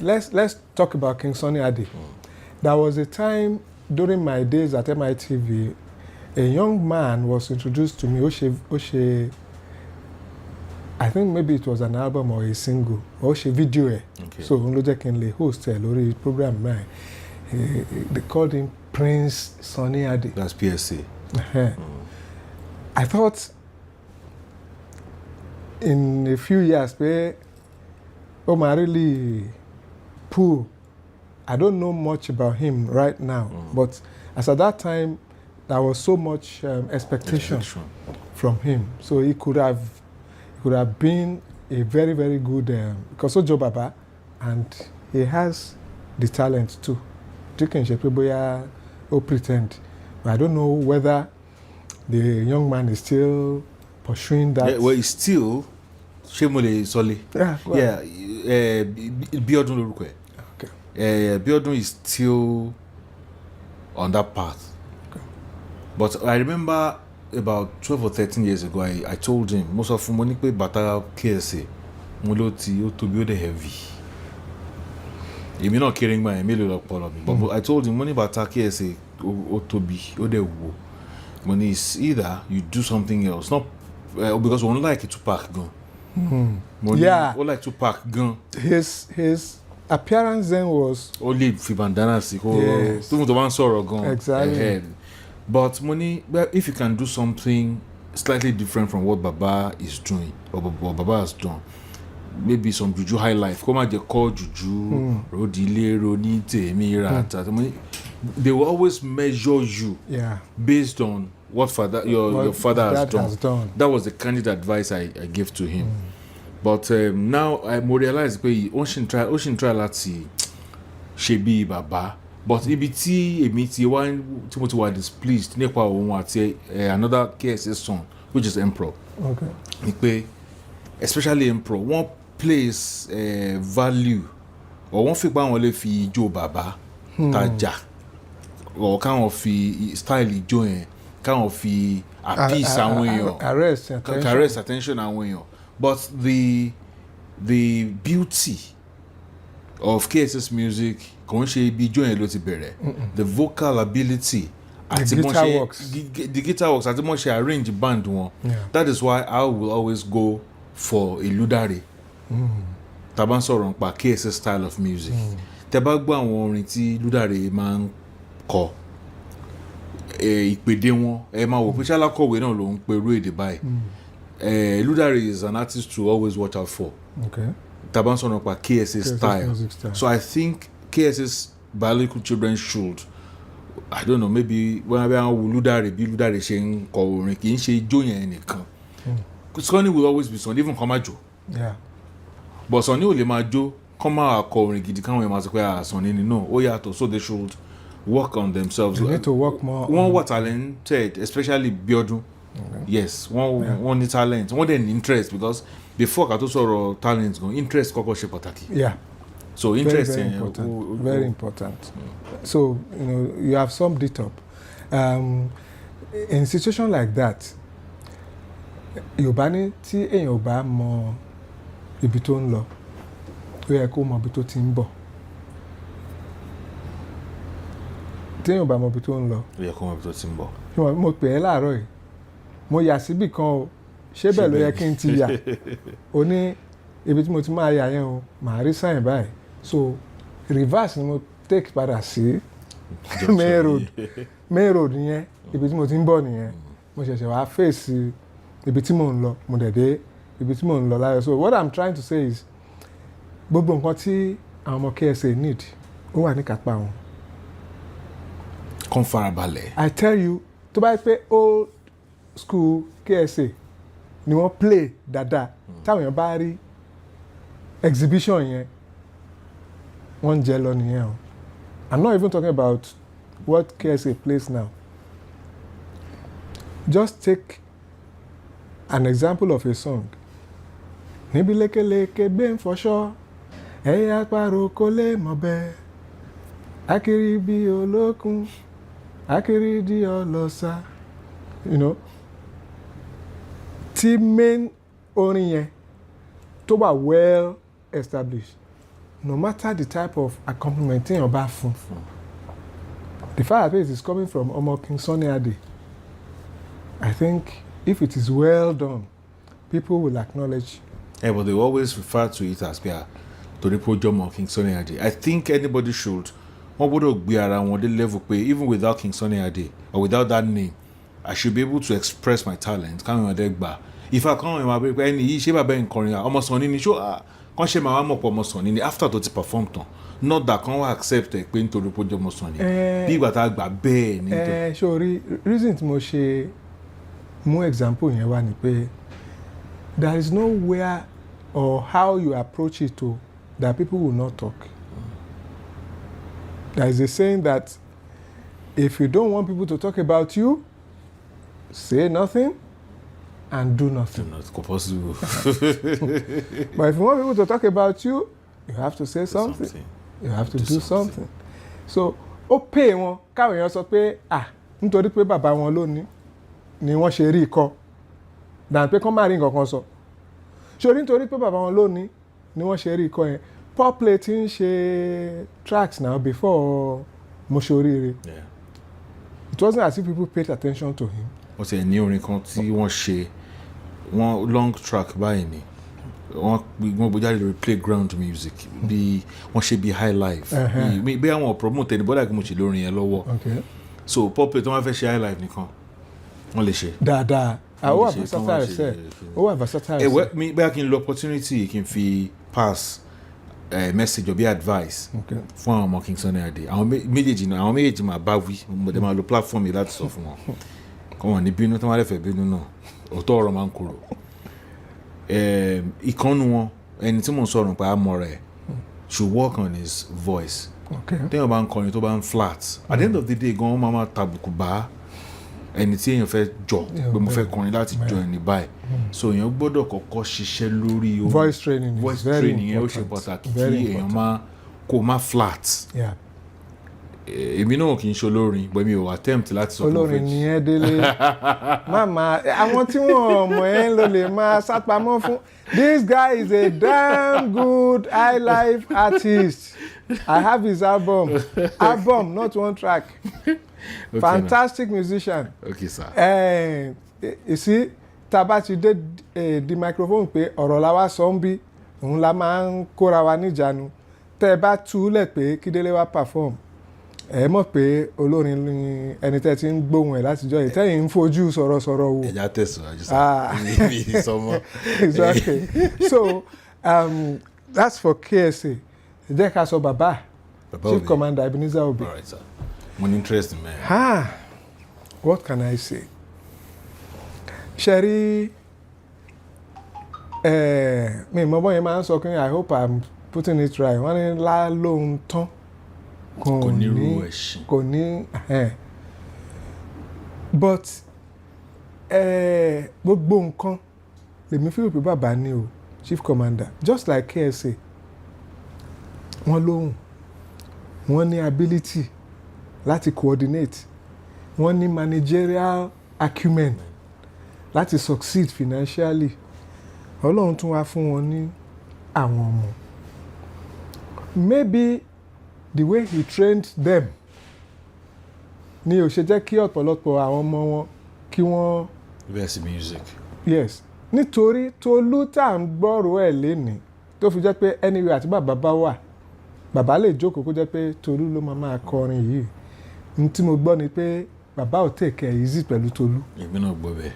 Let's talk about King Sunny Ade. There was a time during my days at MITV, a young man was introduced to me. I think maybe it was an album or a single. Ó ṣe video ẹ̀. So òun ló jẹ́ kí n lè host ẹ̀ lórí program náà. They called him Prince Sunny Ade. That's PSA. I thought in a few years pé ó máa really pull. I don't know much about him right now, but as at that time, there was so much expectation from him. So he could have been a very, very good because Ojo Baba, and he has the talent too. You can pretend, but I don't know whether the young man is still pursuing that. Yeah, well, he's still Shemole Soli. Yeah. Biodun lórúkọ ẹ̀. Okay. Biodun is still on that path. Okay. But I remember about 12 or 13 years ago, I told him, most of money pay bata KSA, moloti o to be the heavy. He may not caring my email but I told him money bata KSA o to be o de wo. Money is either you do something else, not because we don't like it to pack gun. Yeah, we like to pack gun. His appearance then was only bandana yes. Exactly. But money, if you can do something slightly different from what Baba is doing or what Baba has done, maybe some juju high life, come out they call juju, rodile, ronite, mira. They will always measure you based on what your father has done. That was the candid advice I gave to him. But now I realize pé ó ṣì ń try láti ṣe bí bàbá. But ibi tí èmi ti wá tí mo ti wà displeased nípa òun àti another KSA son which is Emperor. Okay. Ni pé especially Emperor wọ́n place value or wọ́n fi pa àwọn lè fi ijó bàbá tajà or káwọn fi style ijó yẹn káwọn fi appease àwọn èèyàn caress attention àwọn èèyàn. But the beauty of KS's music, the vocal ability, the guitar works, àti mọ́ ṣe arrange band wọn. That is why I will always go for a Ludare. Tá bá ń sọ̀rọ̀ nípa KS's style of music. Tẹ́ bá gbọ́ àwọn orin tí Ludare máa ń kọ, ìpèdè wọn, ẹ máa wò pé ṣálákọ̀wé náà ló ń pe irú èdè báyìí. Ludare is an artist to always watch out for. Okay. Taban son pa KS's style. So I think KS's biological children should, I don't know, maybe when I Ludare ṣe ń kọ orin kì í ṣe ijó yẹn nìkan. Sonny will always be Sonny, even Komajo. Yeah. But Sonny ò lè máa jó, Koma kọ orin gidi káwọn èèyàn máa sọ pé Sonny ni no. Ó yàtọ̀, so they should work on themselves. They need to work more. One what talented, especially Biodun. Okay. Yes, one need talent, one then interest, because before ká tó sọ̀rọ̀ talent gan, interest kọ́kọ́ ṣe pàtàkì. Yeah. So interest very important. Very important. So you have summed it up. In a situation like that, Yorùbá ní tí èèyàn ò bá mọ ibi tó ń lọ, ó yẹ kó mọ ibi tó ti ń bọ̀. Tí èèyàn ò bá mọ ibi tó ń lọ, ó yẹ kó mọ ibi tó ti ń bọ̀. Mo pè é láàárọ̀ yìí. Mo yà síbì kan o, ṣé bẹ́ẹ̀ ló yẹ kí n ti yà? O ní ibi tí mo ti máa yà yẹn o, màá rí sáyìn báyìí. So reverse ni mo take padà sí main road yẹn, ibi tí mo ti ń bọ̀ nìyẹn. Mo ṣẹ̀ṣẹ̀ wá face ibi tí mò ń lọ, mo dẹ̀ dé ibi tí mò ń lọ láyọ̀. So what I'm trying to say is gbogbo nǹkan tí àwọn ọmọ KSA need ó wà ní kápá wọn. Kàn farabalẹ̀. I tell you, tó bá yẹ pé old school KSA ni wọ́n play dáadáa táwọn èèyàn bá rí exhibition yẹn wọ́n ń jẹ lọ nìyẹn o. I'm not even talking about what KSA plays now. Just take an example of a song. Níbi lékeleke gbé ń fọṣọ ẹ̀yà àparò kò lè mọ̀ bẹ́ẹ̀ akiri bí olókun akiri di ọlọ́sà. Tí main orin yẹn tó bá well established, no matter the type of accompaniment tí èèyàn bá fún, the fact that it is coming from ọmọ King Sunny Adé, I think if it is well done, people will acknowledge. Yeah, but they always refer to it as to the project of King Sunny Adé. I think anybody should. Wọ́n gbọ́dọ̀ gbé ara wọn dé level pé even without King Sunny Adé or without that name, I should be able to express my talent. Káwọn ọ̀dẹ́ gbà. If I come and I ẹni yìí ṣé bàbá ìkọrin ọmọ Sunny ni ṣó kàn ṣe máa wá mọ̀ pọ̀ ọmọ Sunny ni after tó ti perform tán. Not that kan wá accept ẹ pé nítorí project ọmọ Sunny. Bí ìgbà tá a gbà bẹ́ẹ̀ ni. Sori reason tí mo ṣe mú example yẹn wá ni pé there is nowhere or how you approach it that people will not talk. There is a saying that if you don't want people to talk about you, say nothing and do nothing. Not possible. But if you want people to talk about you, you have to say something. you have to do something. So ó pè wọn káwọn èèyàn sọ pé nítorí pé bàbá wọn ló ní ni wọ́n ṣe rí ikọ́ dàn pé kán má rí nǹkan kan sọ ṣorí nítorí pé bàbá wọn ló ní ni wọ́n ṣe rí ikọ́ yẹn Paul Play ti ń ṣe tracks now before mo ṣe oríire. It wasn't as if people paid attention to him. Wọ́n ti ẹ̀ ní orin kan tí wọ́n ṣe wọ́n long track báyìí ni wọ́n gbé jáde lórí playground music bí wọ́n ṣe bí high life bí àwọn promote ẹni bọ́dà kí mo ṣe lórin yẹn lọ́wọ́ so Paul Play tó máa fẹ́ ṣe high life nìkan wọ́n lè ṣe. dáadáa ó wà versatile ṣe ó wà versatile ṣe. mi bẹ́ẹ̀ kí n lo opportunity kí n fi pass message or bí advice fún àwọn ọmọ King Sunny Adé àwọn méjèèjì máa bá wí mo dẹ̀ máa lo platform yìí láti sọ fún wọn kọ́ wọn ní bínú tó máa lẹ́fẹ̀ẹ́ bínú náà òótọ́ ọ̀rọ̀ máa ń kúrò. Ìkànnù wọn ẹni tí mò ń sọ̀rọ̀ nípa àmọ́ rẹ̀ should work on his voice. téèyàn bá ń kọrin tó bá ń flat at the end of the day gan máa tàbùkù bá ẹni tí èèyàn fẹ́ jọ pé mo fẹ́ kọrin láti jọ ẹni báyìí so èèyàn gbọ́dọ̀ kọ́kọ́ ṣiṣẹ́ lórí voice training yẹn ó ṣe pàtàkì kí èèyàn má flat. Èmi náà kì í ṣe olórin but mi ò attempt láti sọ olórin ni ẹ délé mama àwọn tí wọn mọ̀ ẹ́ ló lè máa sápamọ́ fún this guy is a damn good high life artist. I have his album not one track. Okay, fantastic musician. Okay, sir. You see tá bá ti dé di microphone pé ọ̀rọ̀ la wá sọ ń bí òun la máa ń kóra wa níjànú tẹ́ ẹ bá túlẹ̀ pé kí Délé wá perform ẹ mọ̀ pé olórin ni ẹni tẹ́ ti ń gbóhùn ẹ̀ látijọ́ yìí tẹ́yìn ń fojú sọ̀rọ̀sọ̀rọ̀ wò. ẹ̀já tẹ̀síwájú sáà ní sọmọ. Exactly. So that's for KSA. Jẹ́ ká sọ bàbá Chief Commander Ebenezer Obey. All right, sir. One interesting man. What can I say? Sherry, mi mọ̀ bọ́ yẹn máa ń sọ kí I hope I'm putting it right. Wọ́n ní lálóhun tán kò ní but gbogbo nǹkan lèmi fi rò pé bàbá ní o Chief Commander just like KSA wọ́n lóhùn wọ́n ní ability láti coordinate wọ́n ní managerial acumen láti succeed financially Ọlọ́run tún wá fún wọn ní àwọn ọmọ maybe the way he trained them ni ó ṣe jẹ́ kí ọ̀pọ̀lọpọ̀ àwọn ọmọ wọn kí wọ́n. verse music. Yes nítorí Tolú tá à ń gbọ́rọ̀ ẹ̀ lénìí tó fi jẹ́ pé anywhere àti bàbá bá wà bàbá lè jókòó kó jẹ́ pé Tolú ló máa kọrin yìí n tí mo gbọ́ ni pé bàbá ò take it easy pẹ̀lú Tolú. èmi náà gbọ́ bẹ́ẹ̀.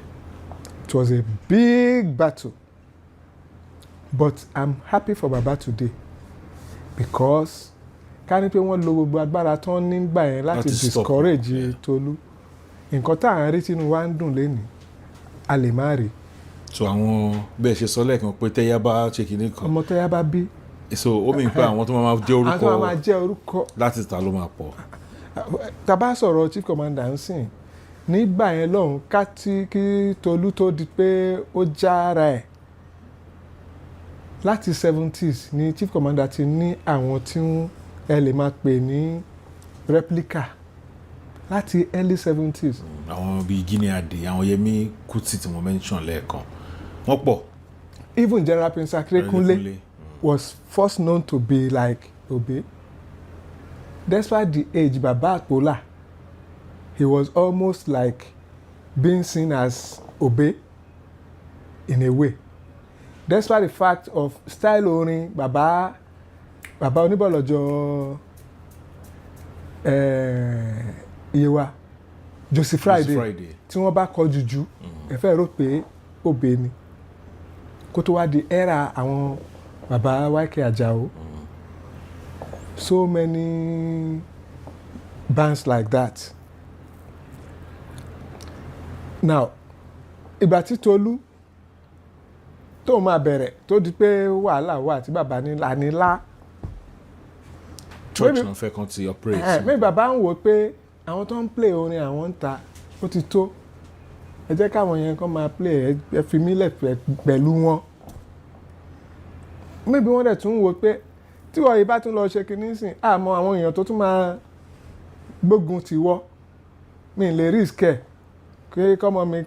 It was a big battle but I'm happy for bàbá today because ká ní pé wọ́n lo gbogbo agbára tán nígbà yẹn láti discourage Tolú nǹkan tá à ń rí tínú wa ń dùn lénìí a lè má rí. so àwọn bẹ́ẹ̀ ṣe sọ lẹ́ẹ̀kan pé tẹ́yà bá ṣe kìíní kan ọmọ tẹ́yà bá bí. so ó mìíràn pé àwọn tó máa jẹ́ orúkọ láti ta ló máa pọ̀. tá bá sọ̀rọ̀ Chief Commander ń sìn nígbà yẹn lọ́hùn kí Tolú tó di pé ó jára ẹ̀ láti 70s ni Chief Commander ti ní àwọn tí ẹ lè máa pè ní replica láti early 70s. àwọn bíi Guinea Adé àwọn Yẹmí Kútì tí mo mention lẹ́ẹ̀kan wọ́n pọ̀. even General Prince Akinkunle was first known to be like Obey. Despite the age baba Akpola, he was almost like being seen as Obey in a way. Despite the fact of style orin baba Oníbọ̀lọ́jọ́ Yewa Josie Friday tí wọ́n bá kọ jùjú ẹ fẹ́ rò pé Obey ni kó tó wá di era àwọn baba YK Ajao. So many bands like that. Now ìgbà tí Tolú tó máa bẹ̀rẹ̀ tó di pé wàhálà wà tí bàbá nílá. church náà fẹ́ kan ti operate. mi bàbá ń wò pé àwọn tó ń play orin àwọn ń ta ó ti tó ẹ jẹ́ káwọn yẹn kàn máa play ẹ fi mí lẹ̀ pẹ̀lú wọn. Maybe wọ́n dẹ̀ tún wò pé tí wọ́n yìí bá tún lọ ṣe kinní sìn àmọ́ àwọn èèyàn tó tún máa gbógun ti wọ́ mi lè risk ẹ̀ kí kọ́mọ mi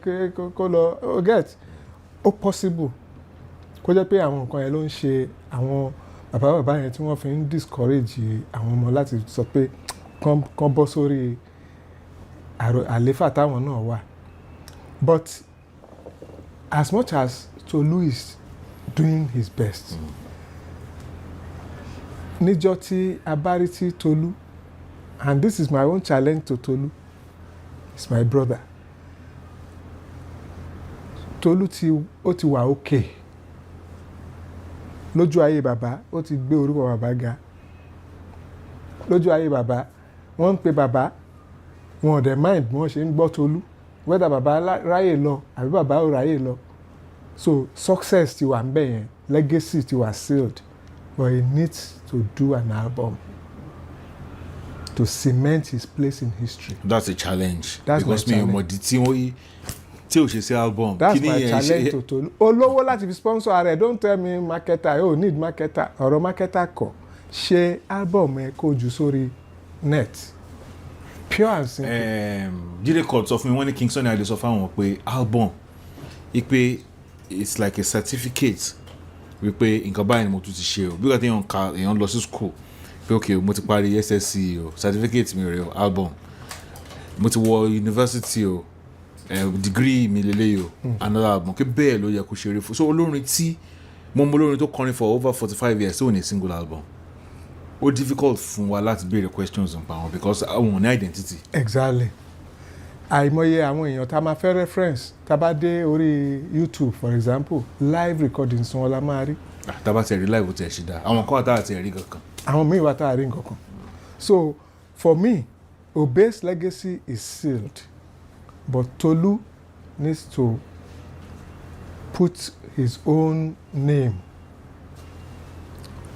kó lọ get ó possible kó jẹ́ pé àwọn nǹkan yẹn ló ń ṣe àwọn bàbá yẹn tí wọ́n fi ń discourage àwọn ọmọ láti sọ pé kán bọ́ sórí àléfà táwọn náà wà. But as much as Tolu is doing his best níjọ́ tí a bá rí tí Tolu, and this is my own challenge to Tolu, he's my brother. Tolu ó ti wà okay lójú ayé bàbá, ó ti gbé orúkọ bàbá ga lójú ayé bàbá. Wọ́n ń pe bàbá, wọn ò dẹ̀ mind bí wọ́n ṣe ń gbọ́ Tolu, whether bàbá ráyè lọ àbí bàbá ò ráyè lọ. So success ti wà ń bẹ̀ yẹn, legacy ti wà sealed, but he needs to do an album to cement his place in history. That's a challenge. That's because my mi ò challenge. mọ̀ di tí o ṣe sí album. That's my challenge to Tolu. Olówó láti fi sponsor ara ẹ̀, don't tell me marketer, oh need marketer, ọ̀rọ̀ marketer kọ̀. Ṣe album ẹ kó jù sórí net. Pure and simple. Jíde Court sọ fún mi, wọ́n ní King Sunny Adé sọ fáwọn pé album ipe it's like a certificate wípé nǹkan báyìí ni mo tún ti ṣe o bí wọ́n ti èèyàn lọ sí school pé ok mo ti parí SSC o certificate mi rè o album mo ti wọ university o degree mi lélẹ́yìí o another album kí bẹ́ẹ̀ ló yẹ kó ṣe rí fún. So olórin tí mo mọ olórin tó kọrin for over 45 years tó ní single album ó difficult fún wa láti béèrè questions nípa wọn because àwọn ò ní identity. Exactly. Àìmọye àwọn èèyàn tá a máa fẹ́ reference tá a bá dé orí YouTube for example live recordings wọn la máa rí. Tá a bá tẹ̀ rí live ó tẹ̀ ṣe dáa àwọn kan wà tá a tẹ̀ rí kankan. Àwọn míì wà tá a rí nǹkankan. So for me Obe's legacy is sealed but Tolu needs to put his own name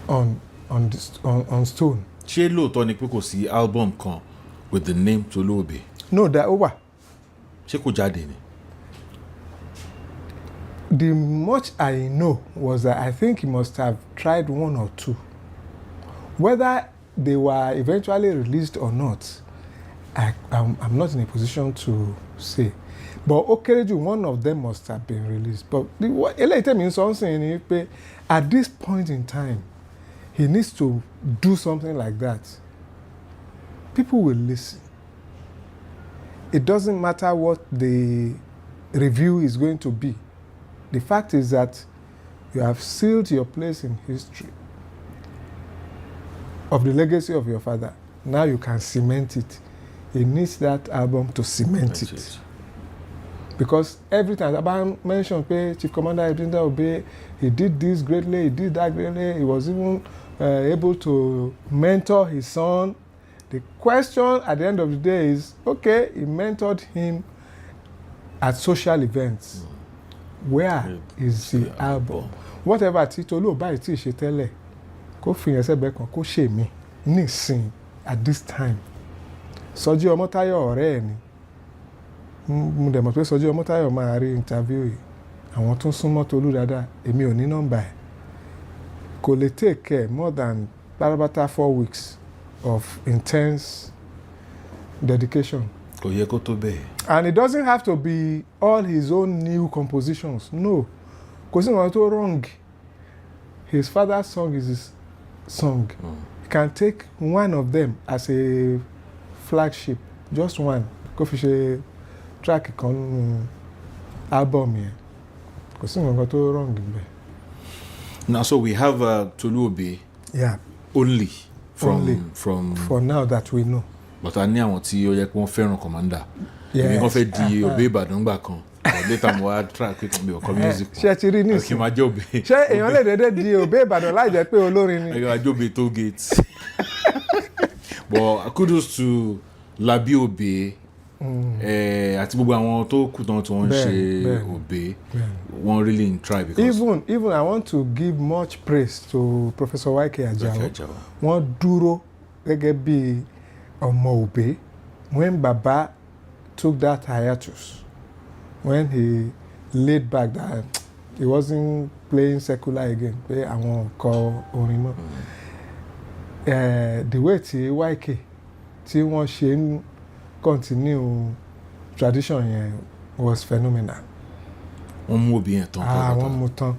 on stone. Ṣé lóòótọ́ ni pé kò sí album kan with the name Tolu Obe? No, that over. Ṣé kò jáde ni? The much I know was that I think he must have tried one or two. Whether they were eventually released or not, I'm not in a position to say. But Okereju, one of them must have been released. But eléyìí tèmi ń sọ ń sìn ni pé at this point in time, he needs to do something like that. People will listen. It doesn't matter what the review is going to be. The fact is that you have sealed your place in history of the legacy of your father. Now you can cement it. He needs that album to cement it. Because every time Abba mentioned Chief Commander Edinda Obe, he did this greatly, he did that greatly, he was even able to mentor his son. The question at the end of the day is, okay, he mentored him at social events. Where is the album? Whatever tí Tolu báyìí tí ṣe tẹ́lẹ̀, kó fi yẹn sẹ́gbẹ̀ẹ́ kan, kó ṣe mí nísìn at this time. Sọjí Ọmọ́táyọ̀ ọ̀rẹ́ ẹ̀ ni. Mo dẹ̀ mọ̀ pé Sọjí Ọmọ́táyọ̀ máa rí interview yìí. Àwọn tún súnmọ́ Tolu dáadáa, èmi ò ní nọ́mbà ẹ̀. Kò lè take care more than pátápátá 4 weeks of intense dedication. Kò yẹ kó tó bẹ́ẹ̀. And it doesn't have to be all his own new compositions. No. Kò sí nǹkan tó wrong. His father's song is his song. He can take one of them as a flagship. Just one. Kó fi ṣe track kan nínú album yẹn. Kò sí nǹkan tó wrong níbẹ̀. Now, so we have Tolu Obe. Yeah. Only Only. From For now that we know. But a ní àwọn tí ó yẹ kí wọ́n fẹ́ràn commander. Yes. Èmi kan fẹ́ di Obe Ìbàdàn gbà kan. But later mo wá track pé kò mi ò kọ music. Ṣé ẹ ti rí Kí n nísìn? máa jẹ́ Obe. Ṣé èèyàn lè dédé di Obe Ìbàdàn láì jẹ́ pé olórin ni? Kí n máa jẹ́ Obe toll gate. But kudos to Labi Obe. Àti gbogbo àwọn tó kù tán tí wọ́n ń ṣe Obe. Wọ́n really try because. Even I want to give much praise to Professor YK Ajao. Wọ́n dúró gẹ́gẹ́ bí ọmọ Obe. When Baba took that hiatus, when he laid back that he wasn't playing secular again, pé àwọn kọ orin mọ́. the way tí YK tí wọ́n ṣe ń continue tradition yẹn was phenomenal. wọ́n mú obì yẹn tán. wọ́n mú tán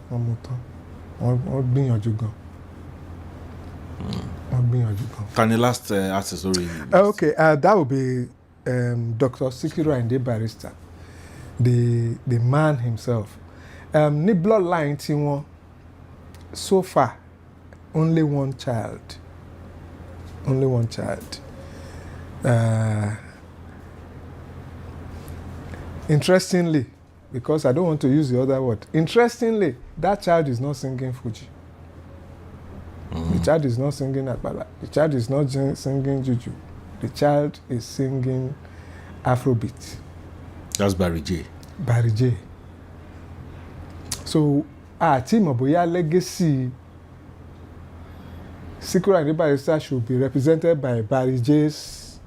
wọ́n gbìyànjú gan. wọ́n gbìyànjú gan. ta ni last artist orí. Okay, that would be Dr. Sikiru Ayinde Barrister, the man himself. Ní bloodline tí wọ́n so far only one child. Interestingly, because I don't want to use the other word, interestingly, that child is not singing Fuji. The child is not singing Akbala. The child is not singing Juju. The child is singing Afrobeat. That's Barry J. So, àti mọ̀ bóyá legacy Sikiru Ayinde Barrister should be represented by Barry J's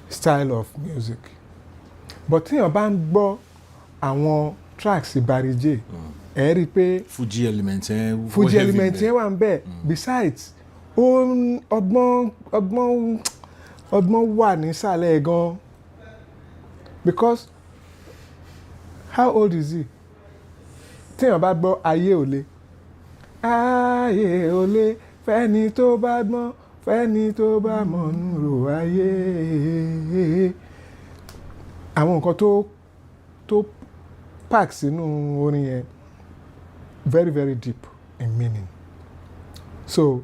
style of music. But tíyàn bá ń gbọ́ àwọn tracks Barry J, ẹ rí i pé Fuji element yẹn wà ń bẹ̀. Besides, ọgbọ́n wà nísàlẹ̀ gan. Because how old is he? Tíyàn bá gbọ́ ayé ò le fẹ́ni tó bá gbọ́n fẹ́ni tó bá mọ̀nú rò ayé. Àwọn nǹkan tó pack sínú orin yẹn very very deep in meaning. So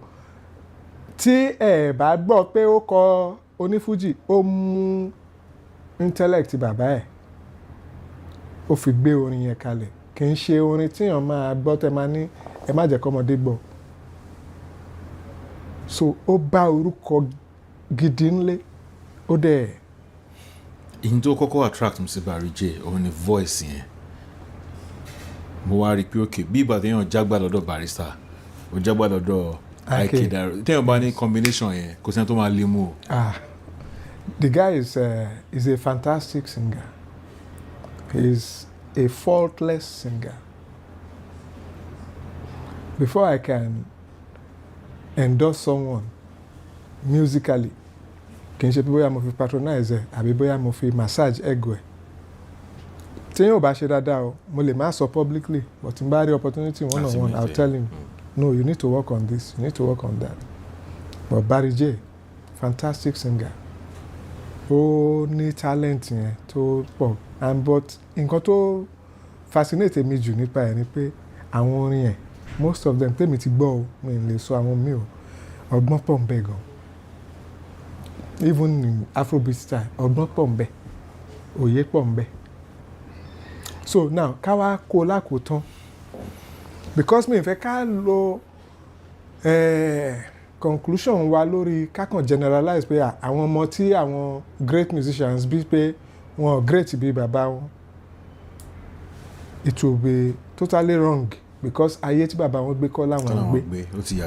tí ẹ bá gbọ́ pé ó kọ onífújì, ó mú intellect bàbá ẹ̀ ó fi gbé orin yẹn kalẹ̀. Kì í ṣe orin tíyàn máa gbọ́ tẹ́ máa ní ẹ má jẹ́ kọ́mọdé gbọ́. So ó bá orúkọ gidi ńlé ó dẹ̀. ìyìn tó kọ́kọ́ attract mi sí Barry J òun ni voice yẹn. mo wá rí i pé òkè bí ìgbà téèyàn jágbá lọ́dọ̀ Barrister ó jágbá lọ́dọ̀ IK Daro téèyàn bá ní combination yẹn kò sẹ́ni tó máa lè mú o. The guy is a fantastic singer. He is a faultless singer. Before I can endorse someone musically, kì í ṣe pé bóyá mo fi patronize ẹ àbí bóyá mo fi massage ego ẹ. Tí yóò bá ṣe dáadáa o, mo lè má sọ publicly, but n bá rí opportunity one on one, I'll tell him, no, you need to work on this, you need to work on that. But Barry J, fantastic singer. Ó ní talent yẹn tó pọ̀, but nǹkan tó fascinate mi jù nípa ẹ̀ ni pé àwọn orin yẹn, most of them tèmi ti gbọ́ o, mi lè sọ àwọn mi o, ọgbọ́n pọ̀ ń bẹ gan. Even in Afrobeat style, ọgbọ́n pọ̀ ń bẹ, òye pọ̀ ń bẹ. So now ká wá kó lákòótán, because mi fẹ́ ká lo conclusion wa lórí kákan generalize pé àwọn ọmọ tí àwọn great musicians bí pé wọn great bí bàbá wọn. It will be totally wrong, because ayé tí bàbá wọn gbé kọ́ láwọn gbé. Ó ti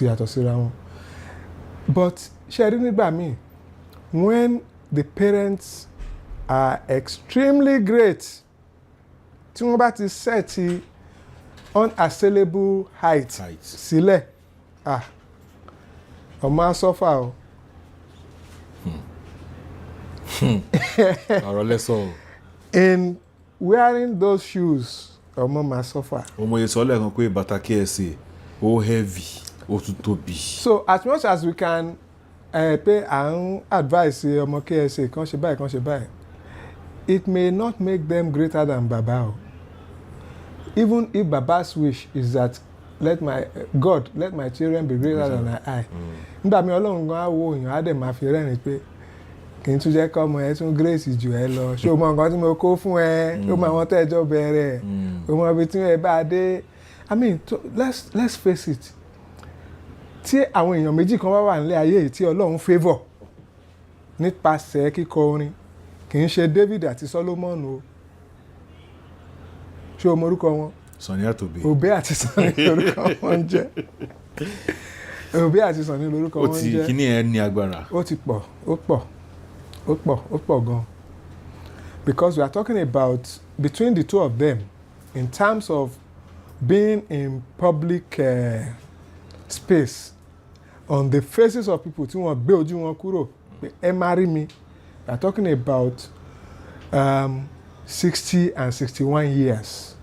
yàtọ̀ síra wọn. But ṣe rí nígbà míì, when the parents are extremely great, tí wọ́n bá ti set unassailable height sílẹ̀, ọmọ á suffer o. ọ̀rọ̀ lẹ́sọ̀ o. In wearing those shoes, ọmọ máa suffer. ọmọ yẹn sọ lẹ́ẹ̀kan pé bàtà KSA ó heavy ó tún tóbi. So as much as we can pé à ń advise ọmọ KSA kan ṣe báyìí, it may not make them greater than baba o. Even if baba's wish is that let my children be greater than I. Nígbà mi Ọlọ́run gan á wo èèyàn á dẹ̀ máa fi rẹ́rìn pé kì í tún jẹ́ kọ́ ọmọ ẹ tún grace jù ẹ lọ. Ṣé o mọ nǹkan tí mo kó fún ẹ? Ṣé o mọ àwọn tẹ́jọ́ bẹ̀rẹ̀? O mọ ibi tí ẹ bá dé? I mean, let's face it. Tí àwọn èèyàn méjì kan wá wà nílé ayé yìí tí Ọlọ́run favour nípasẹ̀ kíkọ orin, kì í ṣe David àti Solomon o. Ṣé o mọ orúkọ wọn? Sọ̀ni àtòbí. Òbí àti Sọ̀ni lórúkọ wọn jẹ́. Òbí àti Sọ̀ni lórúkọ wọn jẹ́. Ó ti kíní ẹ ní agbára. Ó ti pọ̀, ó pọ̀ gan. Because we are talking about between the two of them in terms of being in public space on the faces of people tí wọ́n gbé ojú wọn kúrò pé ẹ má rí mi. We are talking about 60 and 61 years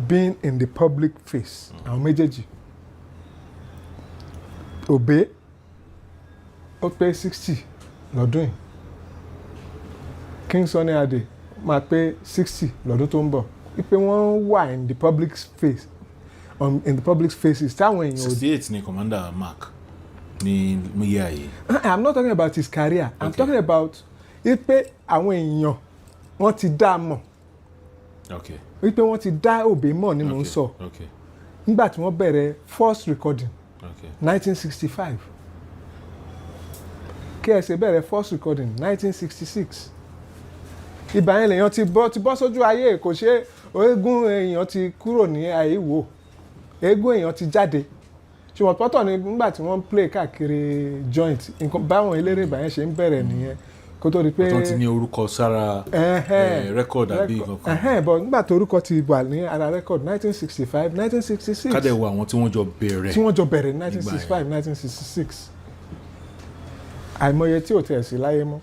being in the public face. Àwọn méjèèjì. Obey ó pé 60 lọ́dún yìí. King Sunny Adé máa pé 60 lọ́dún tó ń bọ̀. Wípé wọ́n wà in the public face in the public faces táwọn èèyàn. 68 ni Commander Mark ní year yìí. I'm not talking about his career. Okay. I'm talking about wípé àwọn èèyàn wọ́n ti dá mọ̀. Okay. Wípé wọ́n ti dá Obey mọ̀ ni mò ń sọ. Okay. Nígbà tí wọ́n bẹ̀rẹ̀ first recording. Okay. 1965. KSA bẹ̀rẹ̀ first recording 1966. Ìgbà yẹn lèèyàn ti bọ́ sójú ayé kò ṣe eégún èèyàn ti kúrò ní àìwò eégún èèyàn ti jáde ṣùgbọ́n pọ́tọ̀ ni nígbà tí wọ́n play káàkiri joint nǹkan báwọn eléré ìgbà yẹn ṣe ń bẹ̀rẹ̀ nìyẹn kó tó di pé wọ́n ti ní orúkọ sára record àbí nǹkan. but nígbà tó orúkọ ti wà ní ara record 1965 1966. kádẹ̀ wo àwọn tí wọ́n jọ bẹ̀rẹ̀. 1965 1966. àìmọye tí ò tẹ̀ sí láyé mọ́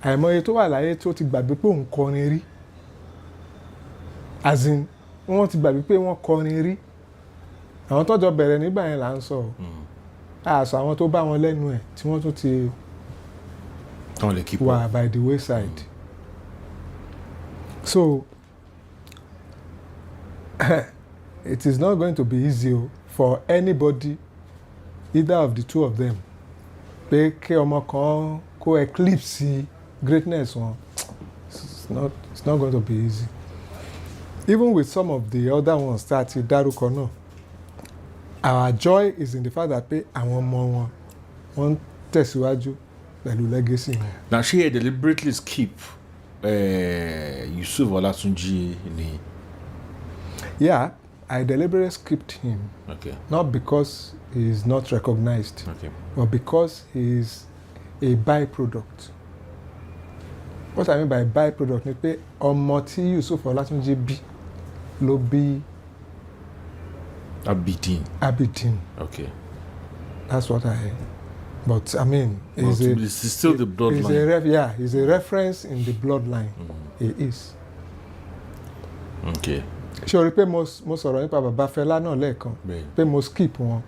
àìmọye tó wà láyé tó ti gbàgbé pé òun kọrin rí as in wọ́n ti gbàgbé pé wọ́n kọrin rí àwọn tọ́jọ́ bẹ̀rẹ̀ nígbà yẹn là ń sọ àṣà àwọn tó bá wọn lẹ́nu ẹ̀ tí wọ́n tún ti wà by the wayside. So it is not going to be easy for anybody either of the two of them pé kí ọmọ kan kó eclipse greatness wọn it's not going to be easy. Even with some of the other ones tá a ti dárúkọ náà our joy is in the fact that pé àwọn ọmọ wọn tẹ̀síwájú pẹ̀lú legacy wọn. Na ṣé ẹ deliberately skip Yusuf Olatunji ni. Yeah, I deliberately skipped him. Okay. Not because he is not recognized. Okay. But because he is a byproduct. What I mean by byproduct ni pé ọmọ tí Yusuf Olatunji bí ló bí Abidin. Okay. That's what but I mean, it's still the bloodline. He's a reference in the bloodline. He is. Okay. Ṣé o rí pé mo sọ̀rọ̀ nípa bàbá Fẹlá náà lẹ́ẹ̀kan pé mo skip wọn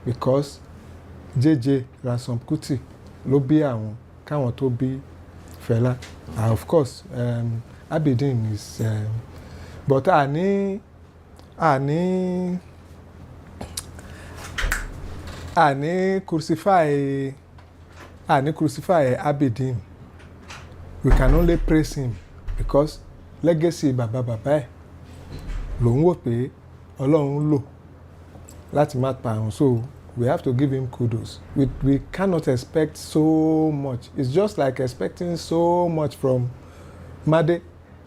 because JJ Ransom Kuti ló bí àwọn káwọn tó bí Fẹlá. Of course Abidin is but àní crucify Abidin. We can only praise him because legacy bàbá ẹ̀ ló ń wò pé Ọlọ́run lò láti má pa àwọn. So we have to give him kudos. We cannot expect so much. It's just like expecting so much from Made.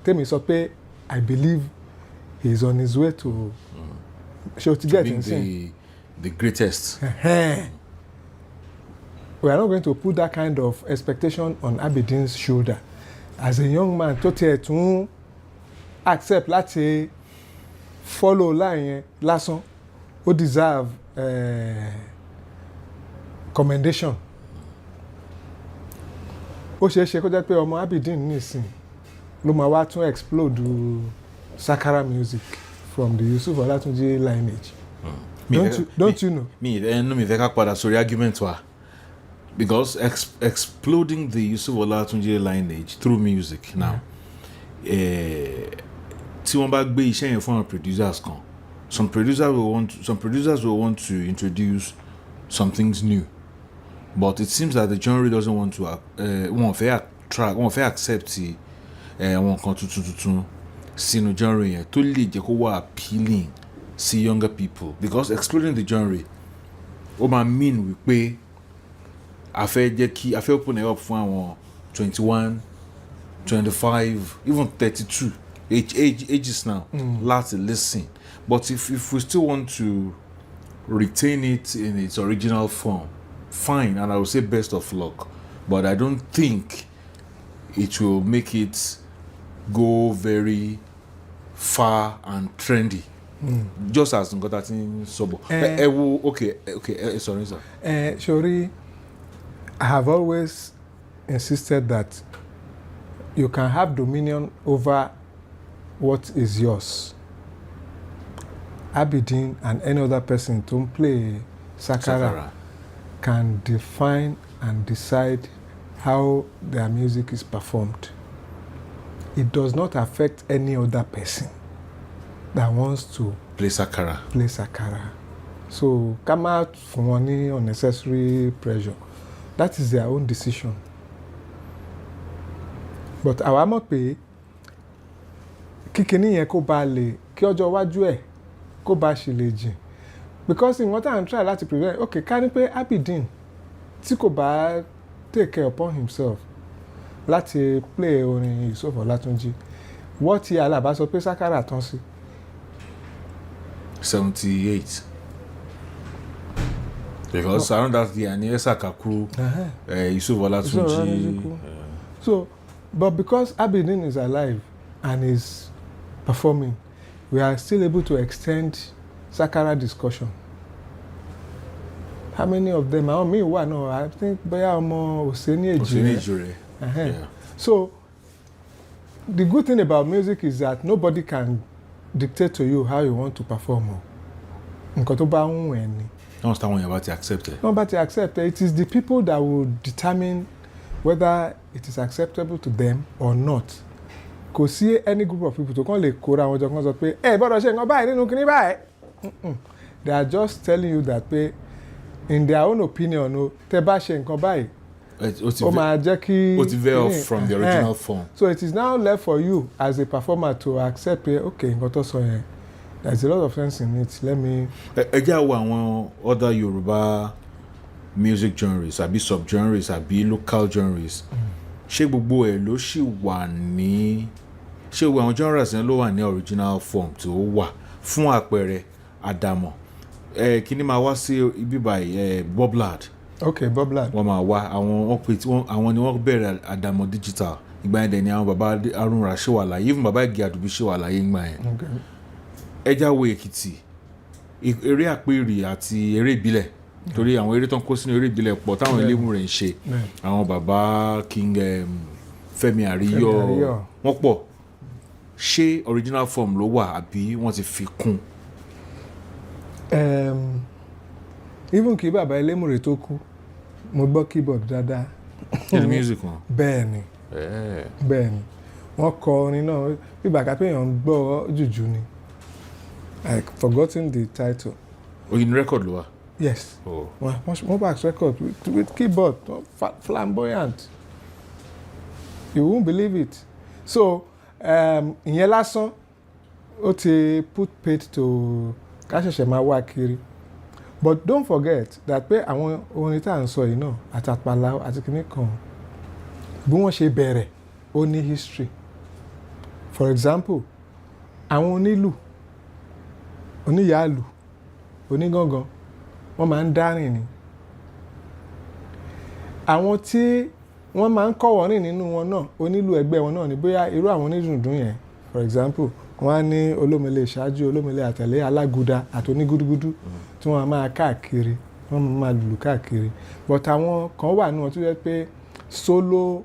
Tèmi sọ pé I believe he is on his way to being the greatest. We are not going to put that kind of expectation on Abidin's shoulder. As a young man, tó tiẹ̀ tún accept láti follow line yẹn lásán, ó deserve commendation. Ó ṣeé ṣe kó jẹ́ pé ọmọ Abidin nìsín ló máa wá tún explode Sakara music from the Yusuf Olatunji lineage. Don't you know? Mi fẹ́ ká padà sórí argument wa because exploding the Yusuf Olatunji lineage through music now. Tí wọ́n bá gbé iṣẹ́ yẹn fún àwọn producers kan, some producers will want to introduce some things new, but it seems that the genre doesn't want to wọ́n fẹ́ accept àwọn kan tuntun sínú genre yẹn tó lè jẹ́ kó wà appealing sí younger people, because exploding the genre ó máa mean wípé a fẹ́ open it up fún àwọn 21, 25, even 32 ages now láti listen. But if we still want to retain it in its original form, fine, and I will say best of luck, but I don't think it will make it go very far and trendy just as nǹkan tá a ti ń sọ bọ̀ ẹ wo okay sorry sir. Sori, I have always insisted that you can have dominion over what is yours. Abidin and any other person to play Sakara can define and decide how their music is performed. It does not affect any other person that wants to play Sakara. So come out from any unnecessary pressure. That is their own decision. But àwa mọ̀ pé kíkiní yẹn kó ba lè kí ọjọ́ iwájú ẹ̀ kó ba ṣe lè jìn. Because in what I'm trying láti prevent, okay, ká ní pé Abidin tí kò bá take care upon himself láti play orin Yusuf Ọlátúnjí, wọ́n ti Alaba sọ pé Sakara tán sí. 78. Because around that year ni Esaka kú Yusuf Ọlátúnjí. So, but because Abidin is alive and is performing, we are still able to extend Sakara discussion. How many of them? I think bóyá ọmọ Oseni Ejire. So, the good thing about music is that nobody can dictate to you how you want to perform. Nǹkan tó bá ń wẹ̀ ni. Don't start when you're about to accept it. Not to accept it. It is the people that will determine whether it is acceptable to them or not. Kò sí any group of people tó kàn lè kóra wọn jọ kàn sọ pé bọ́dọ̀ ṣe nǹkan báyìí nínú kíní báyìí. They are just telling you that pé in their own opinion tẹ́ bá ṣe nǹkan báyìí ó máa jẹ́ kí ó ti veer off from the original form. So it is now left for you as a performer to accept pé okay nǹkan tó sọ yẹn. There's a lot of sense in it. Let me. Ẹ jẹ́ àwọn other Yorùbá music genres àbí subgenres àbí local genres. Ṣé gbogbo ẹ̀ ló ṣì wà ní ṣé gbogbo àwọn genres yẹn ló wà ní original form tó wà fún àpẹẹrẹ Àdàmọ̀ kíní máa wá sí ibi báyìí Boblad. Okay, Boblad. Wọ́n máa wá àwọn ni wọ́n bẹ̀rẹ̀ Àdàmọ̀ digital ìgbà yẹn dẹ̀ ni àwọn bàbá Arúnra ṣì wà láyé even bàbá Ìgè Àdùbí ṣì wà láyé ńgbà yẹn. Okay. Ẹjáwó Èkìtì eré àpèrè àti eré ìbílẹ̀ torí àwọn eré tó ń kó sínú eré ìbílẹ̀ pọ̀ táwọn elémù rẹ̀ ń ṣe àwọn bàbá King Fẹ́mi Àríyọ̀ wọ́n pọ̀ ṣé original form ló wà àbí wọ́n ti fi kún. Even kí bàbá elémù rẹ̀ tó kú mo gbọ́ keyboard dáadáa. Nínú music wọn. Bẹ́ẹ̀ni wọ́n kọ orin náà bí bàkà pé èèyàn ń gbọ́ jùjú ni. I've forgotten the title. In record ló wà? Yes. One back record with keyboard, flamboyant. You won't believe it. So, ìyẹn lásán, ó ti put paid to ká ṣẹ̀ṣẹ̀ máa wá kiri. But don't forget that pé àwọn orin tá à ń sọ yìí náà àtàpàlà àti kìíní kan bí wọ́n ṣe bẹ̀rẹ̀ ó ní history. For example, àwọn onílù oníyàálù onígangan wọ́n máa ń dárìn ni àwọn tí wọ́n máa ń kọ́wọ́ rìn nínú wọn náà onílù ẹgbẹ́ wọn náà ni bóyá irú àwọn onídùndún yẹn for example wọ́n á ní olómele ìṣáájú olómele àtẹ̀lé alágúdá àti onígúdúgúdú tí wọ́n máa káàkiri wọ́n máa lùlù káàkiri but àwọn kan wà nínú wọn tó jẹ́ pé solo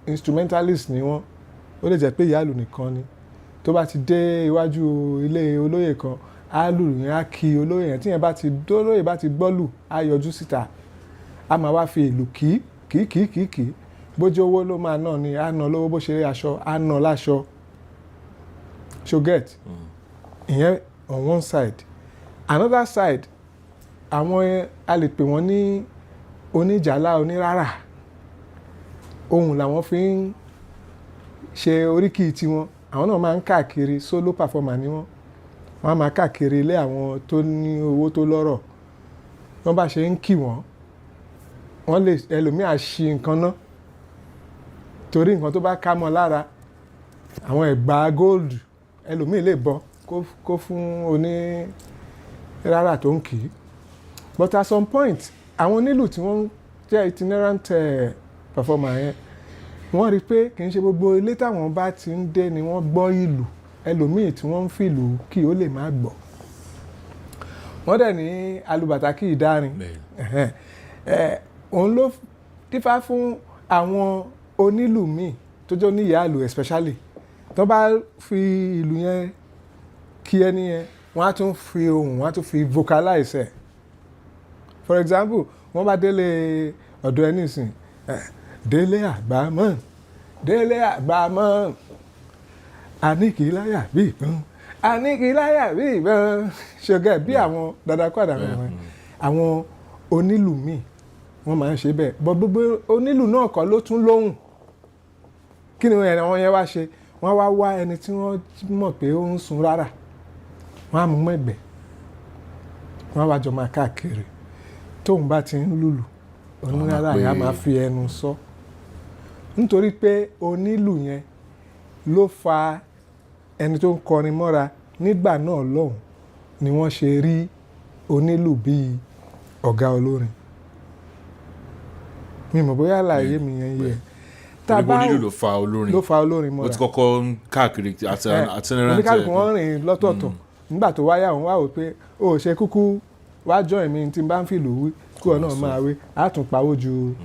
instrumentalist ni wọ́n ó lè jẹ́ pé ìyáàlù nìkan ni tó bá ti dé iwájú ilé olóyè kan á lù yẹn á kí olóyè yẹn tí yẹn bá ti dólóyè bá ti gbọ́ lù á yọjú síta á máa wá fi ìlù kì bójú owó ló máa ná ni á ná lówó bó ṣe rí aṣọ á ná láṣọ so get ìyẹn on one side another side àwọn a lè pè wọ́n ní oníjàlá onírárà ohun làwọn fi ń ṣe oríkì tiwọn àwọn náà máa ń káàkiri solo performer ni wọ́n á máa káàkiri ilé àwọn tó ní owó tó lọ́rọ̀ wọ́n bá ṣe ń kí wọ́n lè ẹlòmíà ṣi nǹkan ná torí nǹkan tó bá ká mọ́ lára àwọn ẹ̀gbà gold ẹlòmíì lè bọ́ kó fún onírárà tó ń kì í but at some point àwọn onílù tí wọ́n jẹ́ itinerant performer yẹn wọ́n rí i pé kì í ṣe gbogbo ilé táwọn bá ti ń dé ni wọ́n gbọ́ ìlù ẹlòmíì tí wọ́n ń fìlù kí ó lè má gbọ́. Wọ́n dẹ̀ ní alùbàtà kì í dárin. Òun ló dífá fún àwọn onílù míì tó jẹ́ oníyàálù especially tó bá fi ìlù yẹn kí ẹni yẹn wọ́n á tún fi ohùn wọ́n á tún fi vocalize ẹ̀. For example wọ́n bá délé ọ̀dọ̀ ẹni sìn délé àgbàmọ́ délé àgbàmọ́ àníkìláyà bí ìbọn àníkìláyà bí ìbọn ṣọgẹ́ bí àwọn dadakọ́dà wọn àwọn onílù míì wọ́n máa ń ṣe bẹ́ẹ̀ bọ́ gbogbo onílù náà kọ́ ló tún lóhùn. Kí ni àwọn yẹn wá ṣe? Wọ́n wá wá ẹni tí wọ́n mọ̀ pé ó ń sun rárá wọ́n á mú mẹ́gbẹ́ wọ́n á wá jọ máa káàkiri tóun bá ti ń lùlù onírárá yẹn á máa fi ẹnu sọ nítorí pé onílù yẹn ló fa ẹni tó ń kọrin mọ́ra nígbà náà lọ́hùn ni wọ́n ṣe rí onílù bíi ọ̀gá olórin. Mi mọ̀ bóyá àlàyé mi yẹn yẹ. Onílù ló fa olórin mọ́ra. Ó ti kọ́kọ́ ń káàkiri àtẹnirẹ́ntì. Oníkálùkù wọn rìn lọ́tọ̀ọ̀tọ̀ nígbà tó wáyà wọn wá wò pé ó ṣe kúkú wá join mi tí n bá ń fìlù wí kí wọn náà máa wí á tún pawó ju.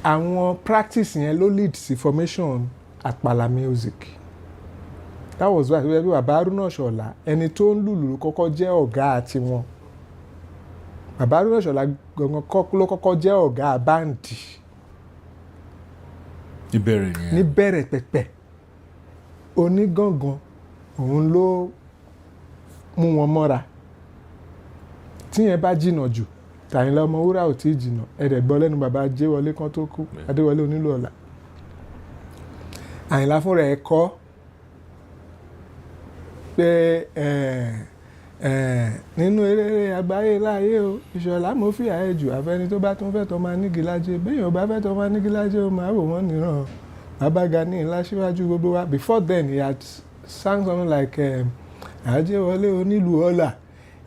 Àwọn practice yẹn ló lead sí formation àpàlà music. That was why bí bàbá Haruna Ṣọlá ẹni tó ń lùlù kọ́kọ́ jẹ́ ọ̀gá tiwọn. Bàbá Haruna Ṣọlá gangan ló kọ́kọ́ jẹ́ ọ̀gá báǹdì. Níbẹ̀rẹ̀ pẹ̀pẹ̀ onígangan òun ló mú wọn mọ́ra. Tíyẹn bá jìnnà jù Àyìnlá Ọmọwúrà ò tí ì jìnnà ẹ̀dẹ̀ gbọ́ lẹ́nu bàbá Adéwọlé kan tó kú Adéwọlé Onílù Ọ̀la. Àyìnlá fúnra ẹ̀ kọ́ pé nínú eré àgbáyé láàyè o Ìṣọ̀lá mo fi àyè jù àfẹ́ni tó bá tún fẹ́ tọ́ máa nígi lájẹ́ bẹ́ẹ̀ ò bá fẹ́ tọ́ máa nígi lájẹ́ o máa wò wọ́n níran bàbá Gani ńlá síwájú gbogbo wa. Before then he had sang something like Adéwọlé Onílù Ọ̀la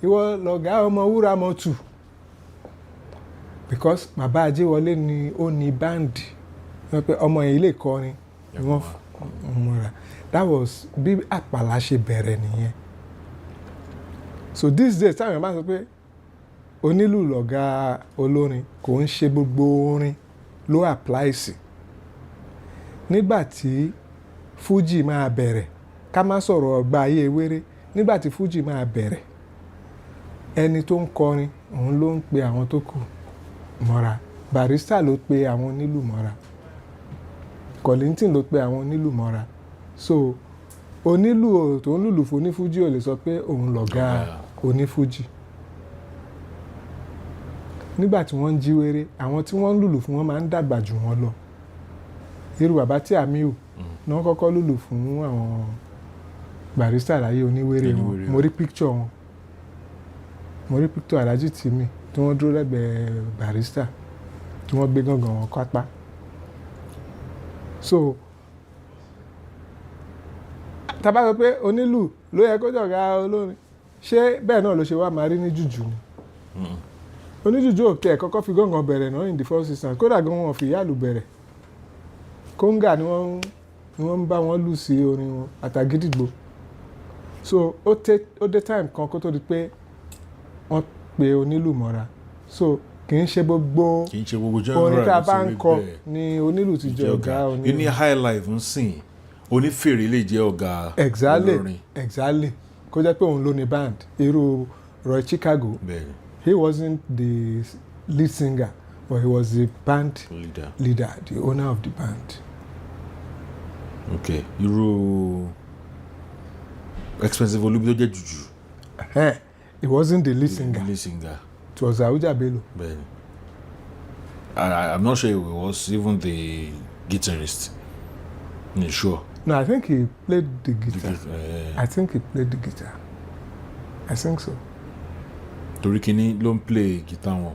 ìwọ lọ̀gá Ọmọwúrà mọ́tù because bàbá Adéwọlé ni ó ní báǹdì wọ́n pé ọmọ yìí lè kọrin ni wọ́n múra. That was bí àpàlà ṣe bẹ̀rẹ̀ nìyẹn. So these days táwọn èèyàn bá sọ pé onílù lọ̀gá olórin kò ń ṣe gbogbo orin ló apply sí. Nígbà tí Fuji máa bẹ̀rẹ̀ ká má sọ̀rọ̀ ọgbà ayé wéré nígbà tí Fuji máa bẹ̀rẹ̀ ẹni tó ń kọrin òun ló ń pe àwọn tó kù mọ́ra. Barrister ló pe àwọn onílù mọ́ra. Kollington ló pe àwọn onílù mọ́ra. So onílù tó ń lùlù fún onífújì ò lè sọ pé òun lọ̀gá onífújì. Nígbà tí wọ́n ń jí wéré àwọn tí wọ́n ń lùlù fún wọn máa ń dàgbà jù wọ́n lọ. Irú bàbá tí Àmíù náà kọ́kọ́ lùlù fún àwọn Barrister láyé oníwéré wọn. Mo rí picture wọn. Mo rí picture Alhaji Timi tí wọ́n dúró lẹ́gbẹ̀ẹ́ Barrister tí wọ́n gbé gángan wọn kápá. So tá bá sọ pé onílù ló yẹ kó jọ̀gá olórin ṣé bẹ́ẹ̀ náà ló ṣe wá máa rí ní jùjú ni. Oníjùjú òkè ẹ̀ kọ́kọ́ fi gángan bẹ̀rẹ̀ náà in the first instance kódà gan wọn fi ìyáàlú bẹ̀rẹ̀ kóńgà ni wọ́n ń bá wọn lù sí orin wọn àtàgídìgbò. So ó dé time kan kó tó di pé wọ́n pe onílù mọ́ra. So kì í ṣe gbogbo orin tá a bá ń kọ ni onílù ti jẹ́ ọ̀gá onílù. You ní high life ń sìn onífèrè lè jẹ́ ọ̀gá olórin. Exactly kó jẹ́ pé òun ló ní band irú Roy Chicago. He wasn't the lead singer but he was the band leader the owner of the band. Okay irú Expensive Olubi tó jẹ́ jùjú. He wasn't the lead singer. It was Auja Bello. I'm not sure he was even the guitarist. I'm sure. No, I think he played the guitar. I think he played the guitar. I think so. Torí kíní ló ń play guitar wọn.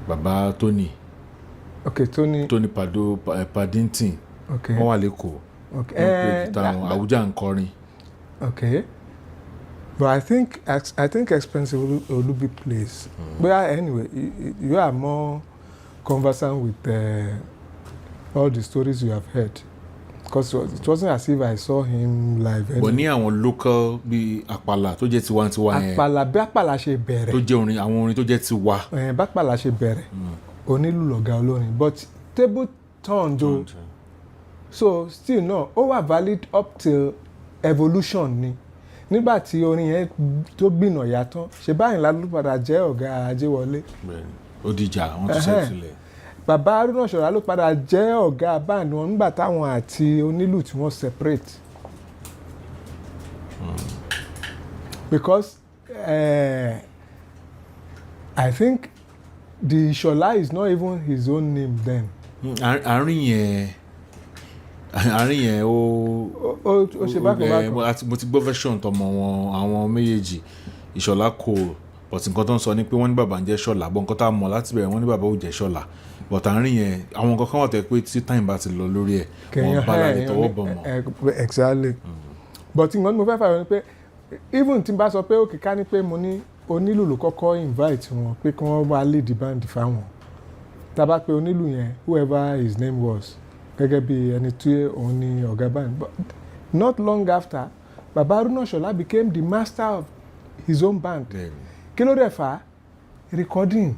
Bàbá Tony. Okay, Tony Paddington. Okay. Wọ́n wà lẹ́kọ̀ọ́. Okay. Wọ́n play guitar wọn. Àwùjá ń kọrin. Okay. But I think Expensive Olubi plays. But anyway, you are more conversant with all the stories you have heard. because it wasn't as if I saw him live. But ní àwọn local bíi àpàlà tó jẹ́ tiwantiwa yẹn. Àpàlà bí àpàlà ṣe bẹ̀rẹ̀. Tó jẹ́ orin àwọn orin tó jẹ́ tiwa. Bá àpàlà ṣe bẹ̀rẹ̀ onílù lọ̀gá olórin but table turned o so still no ó wà valid up till evolution ni nígbà tí orin yẹn tó gbìnà yàtọ̀ ṣe báyìí lálẹ́ padà jẹ́ ọ̀gá Ajéwọlé. Ó dìjà wọ́n tún ṣe sílẹ̀. Bàbá Haruna Ìṣọ̀lá ló padà jẹ́ ọ̀gá band wọn nígbà táwọn àti onílù tí wọ́n separate. Because I think the Ìṣọ̀lá is not even his own name then. àárín yẹn ó ṣe bákan. mo ti gbọ́ version tọmọ wọn àwọn méjèèjì Ìṣọ̀lá kò but nǹkan tó ń sọ ni pé wọ́n ní bàbá ń jẹ́ Ṣọ̀lá bọ́ nǹkan tá a mọ̀ láti bẹ̀rẹ̀ wọ́n ní bàbá ò jẹ́ Ṣọ̀lá but àárín yẹn àwọn nǹkan kan wà tẹ́ pé tí time bá ti lọ lórí ẹ̀ wọ́n bá láti tọwọ́ bọ̀ mọ́. Exactly. But nǹkan tí mo fẹ́ fà ni pé even tí n bá sọ pé òkè ká ní pé mo ní onílù ló kọ́kọ́ invite wọn pé kí wọ́n wá lead band fáwọn tá bá pé onílù yẹn whoever his name was gẹ́gẹ́ bí ẹni tí òun ní ọ̀gá band but not long after Baba Haruna Ìṣọ̀lá became the master of his own band. Kí ló dẹ̀ fà á? Recording.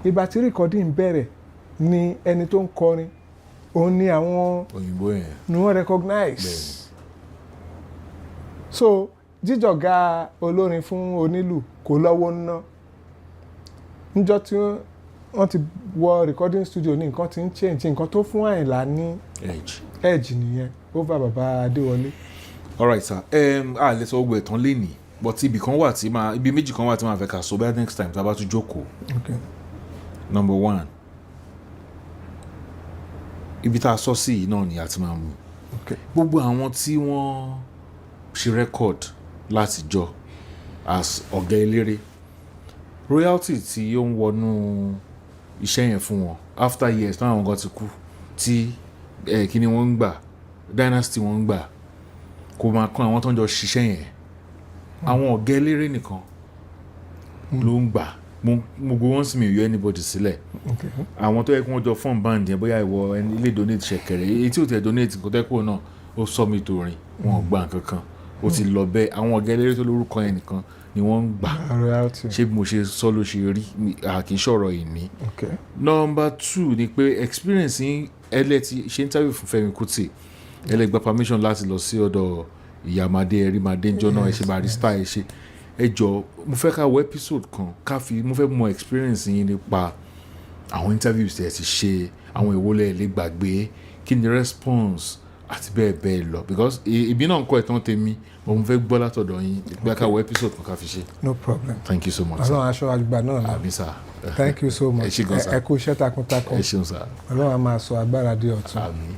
Ìgbà tí recording bẹ̀rẹ̀ ni ẹni tó ń kọrin òun ni àwọn òyìnbó yẹn ni wọ́n recognize. So jíjọ̀gá olórin fún onílù kò lọ́wọ́ ná níjọ́ tí wọ́n ti wọ recording studio ní nǹkan tí ń change nǹkan tó fún Àyìnlá ní edge nìyẹn over Baba Adéwọlé. All right sir a lè sọ gbogbo ẹ̀tàn lénìí but ibi méjì kan wà tí máa fẹ́ ká sọ bẹ́ẹ̀ next time tá a bá tún jókòó. Number one ibi tá a sọ sí yìí náà ni a ti máa mú gbogbo àwọn tí wọ́n ṣe record láti jọ as ọ̀gá eléré royalty tí ó ń wọnú iṣẹ́ yẹn fún wọn after years táwọn kan ti kú tí kíni wọ́n ń gbà dynasty wọ́n ń gbà kò máa kàn àwọn tó ń jọ ṣiṣẹ́ yẹn àwọn ọ̀gá eléré nìkan ló ń gbà gbogbo wọn sì mi ò yọ anybody sílẹ̀ àwọn tó yẹ kí wọ́n jọ form band yẹn bóyá ìwọ ẹni ilé donate ṣẹ̀kẹ̀rẹ̀ èyí tí ò tẹ̀ donate nǹkan tẹ́kọ̀ọ́ náà ó sọ mi torin wọn ò gbà kankan ó ti lọ bẹ́ẹ̀ àwọn ọ̀gá eléré tó lórúkọ yẹn nìkan ni wọ́n ń gbà ṣé bí mo ṣe sọ ló ṣe rí kì í ṣọ̀rọ̀ ìní. Number 2 ni pé experience yín ti ṣe interview fún Fẹ́mi Kútì gba permission láti lọ sí ọ̀dọ̀ ìyàmádé ẹ̀rímádé ńjọ́ náà ẹ ṣe barista ẹ ṣe ẹ jọ mo fẹ́ ká wo episode kan mo fẹ́ mọ experience yín nípa àwọn interviews tẹ̀ ti ṣe àwọn ìwọlẹ̀ lè gbàgbé kí ni response àti bẹ́ẹ̀ bẹ́ẹ̀ lọ because ìbí náà ń kọ́ ẹ̀tàn tèmi mo fẹ́ gbọ́ látọ̀dọ̀ yín gbé ká wo episode kan ká fi ṣe. No problem. Thank you so much. Ọlọ́run aṣọ àgbà náà ni. Àmín sir. Thank you so much. Ẹ kú iṣẹ́ takuntakun. Ẹ ṣeun sir. Ọlọ́run á máa sọ agbára dé ọ̀tun. Àmín.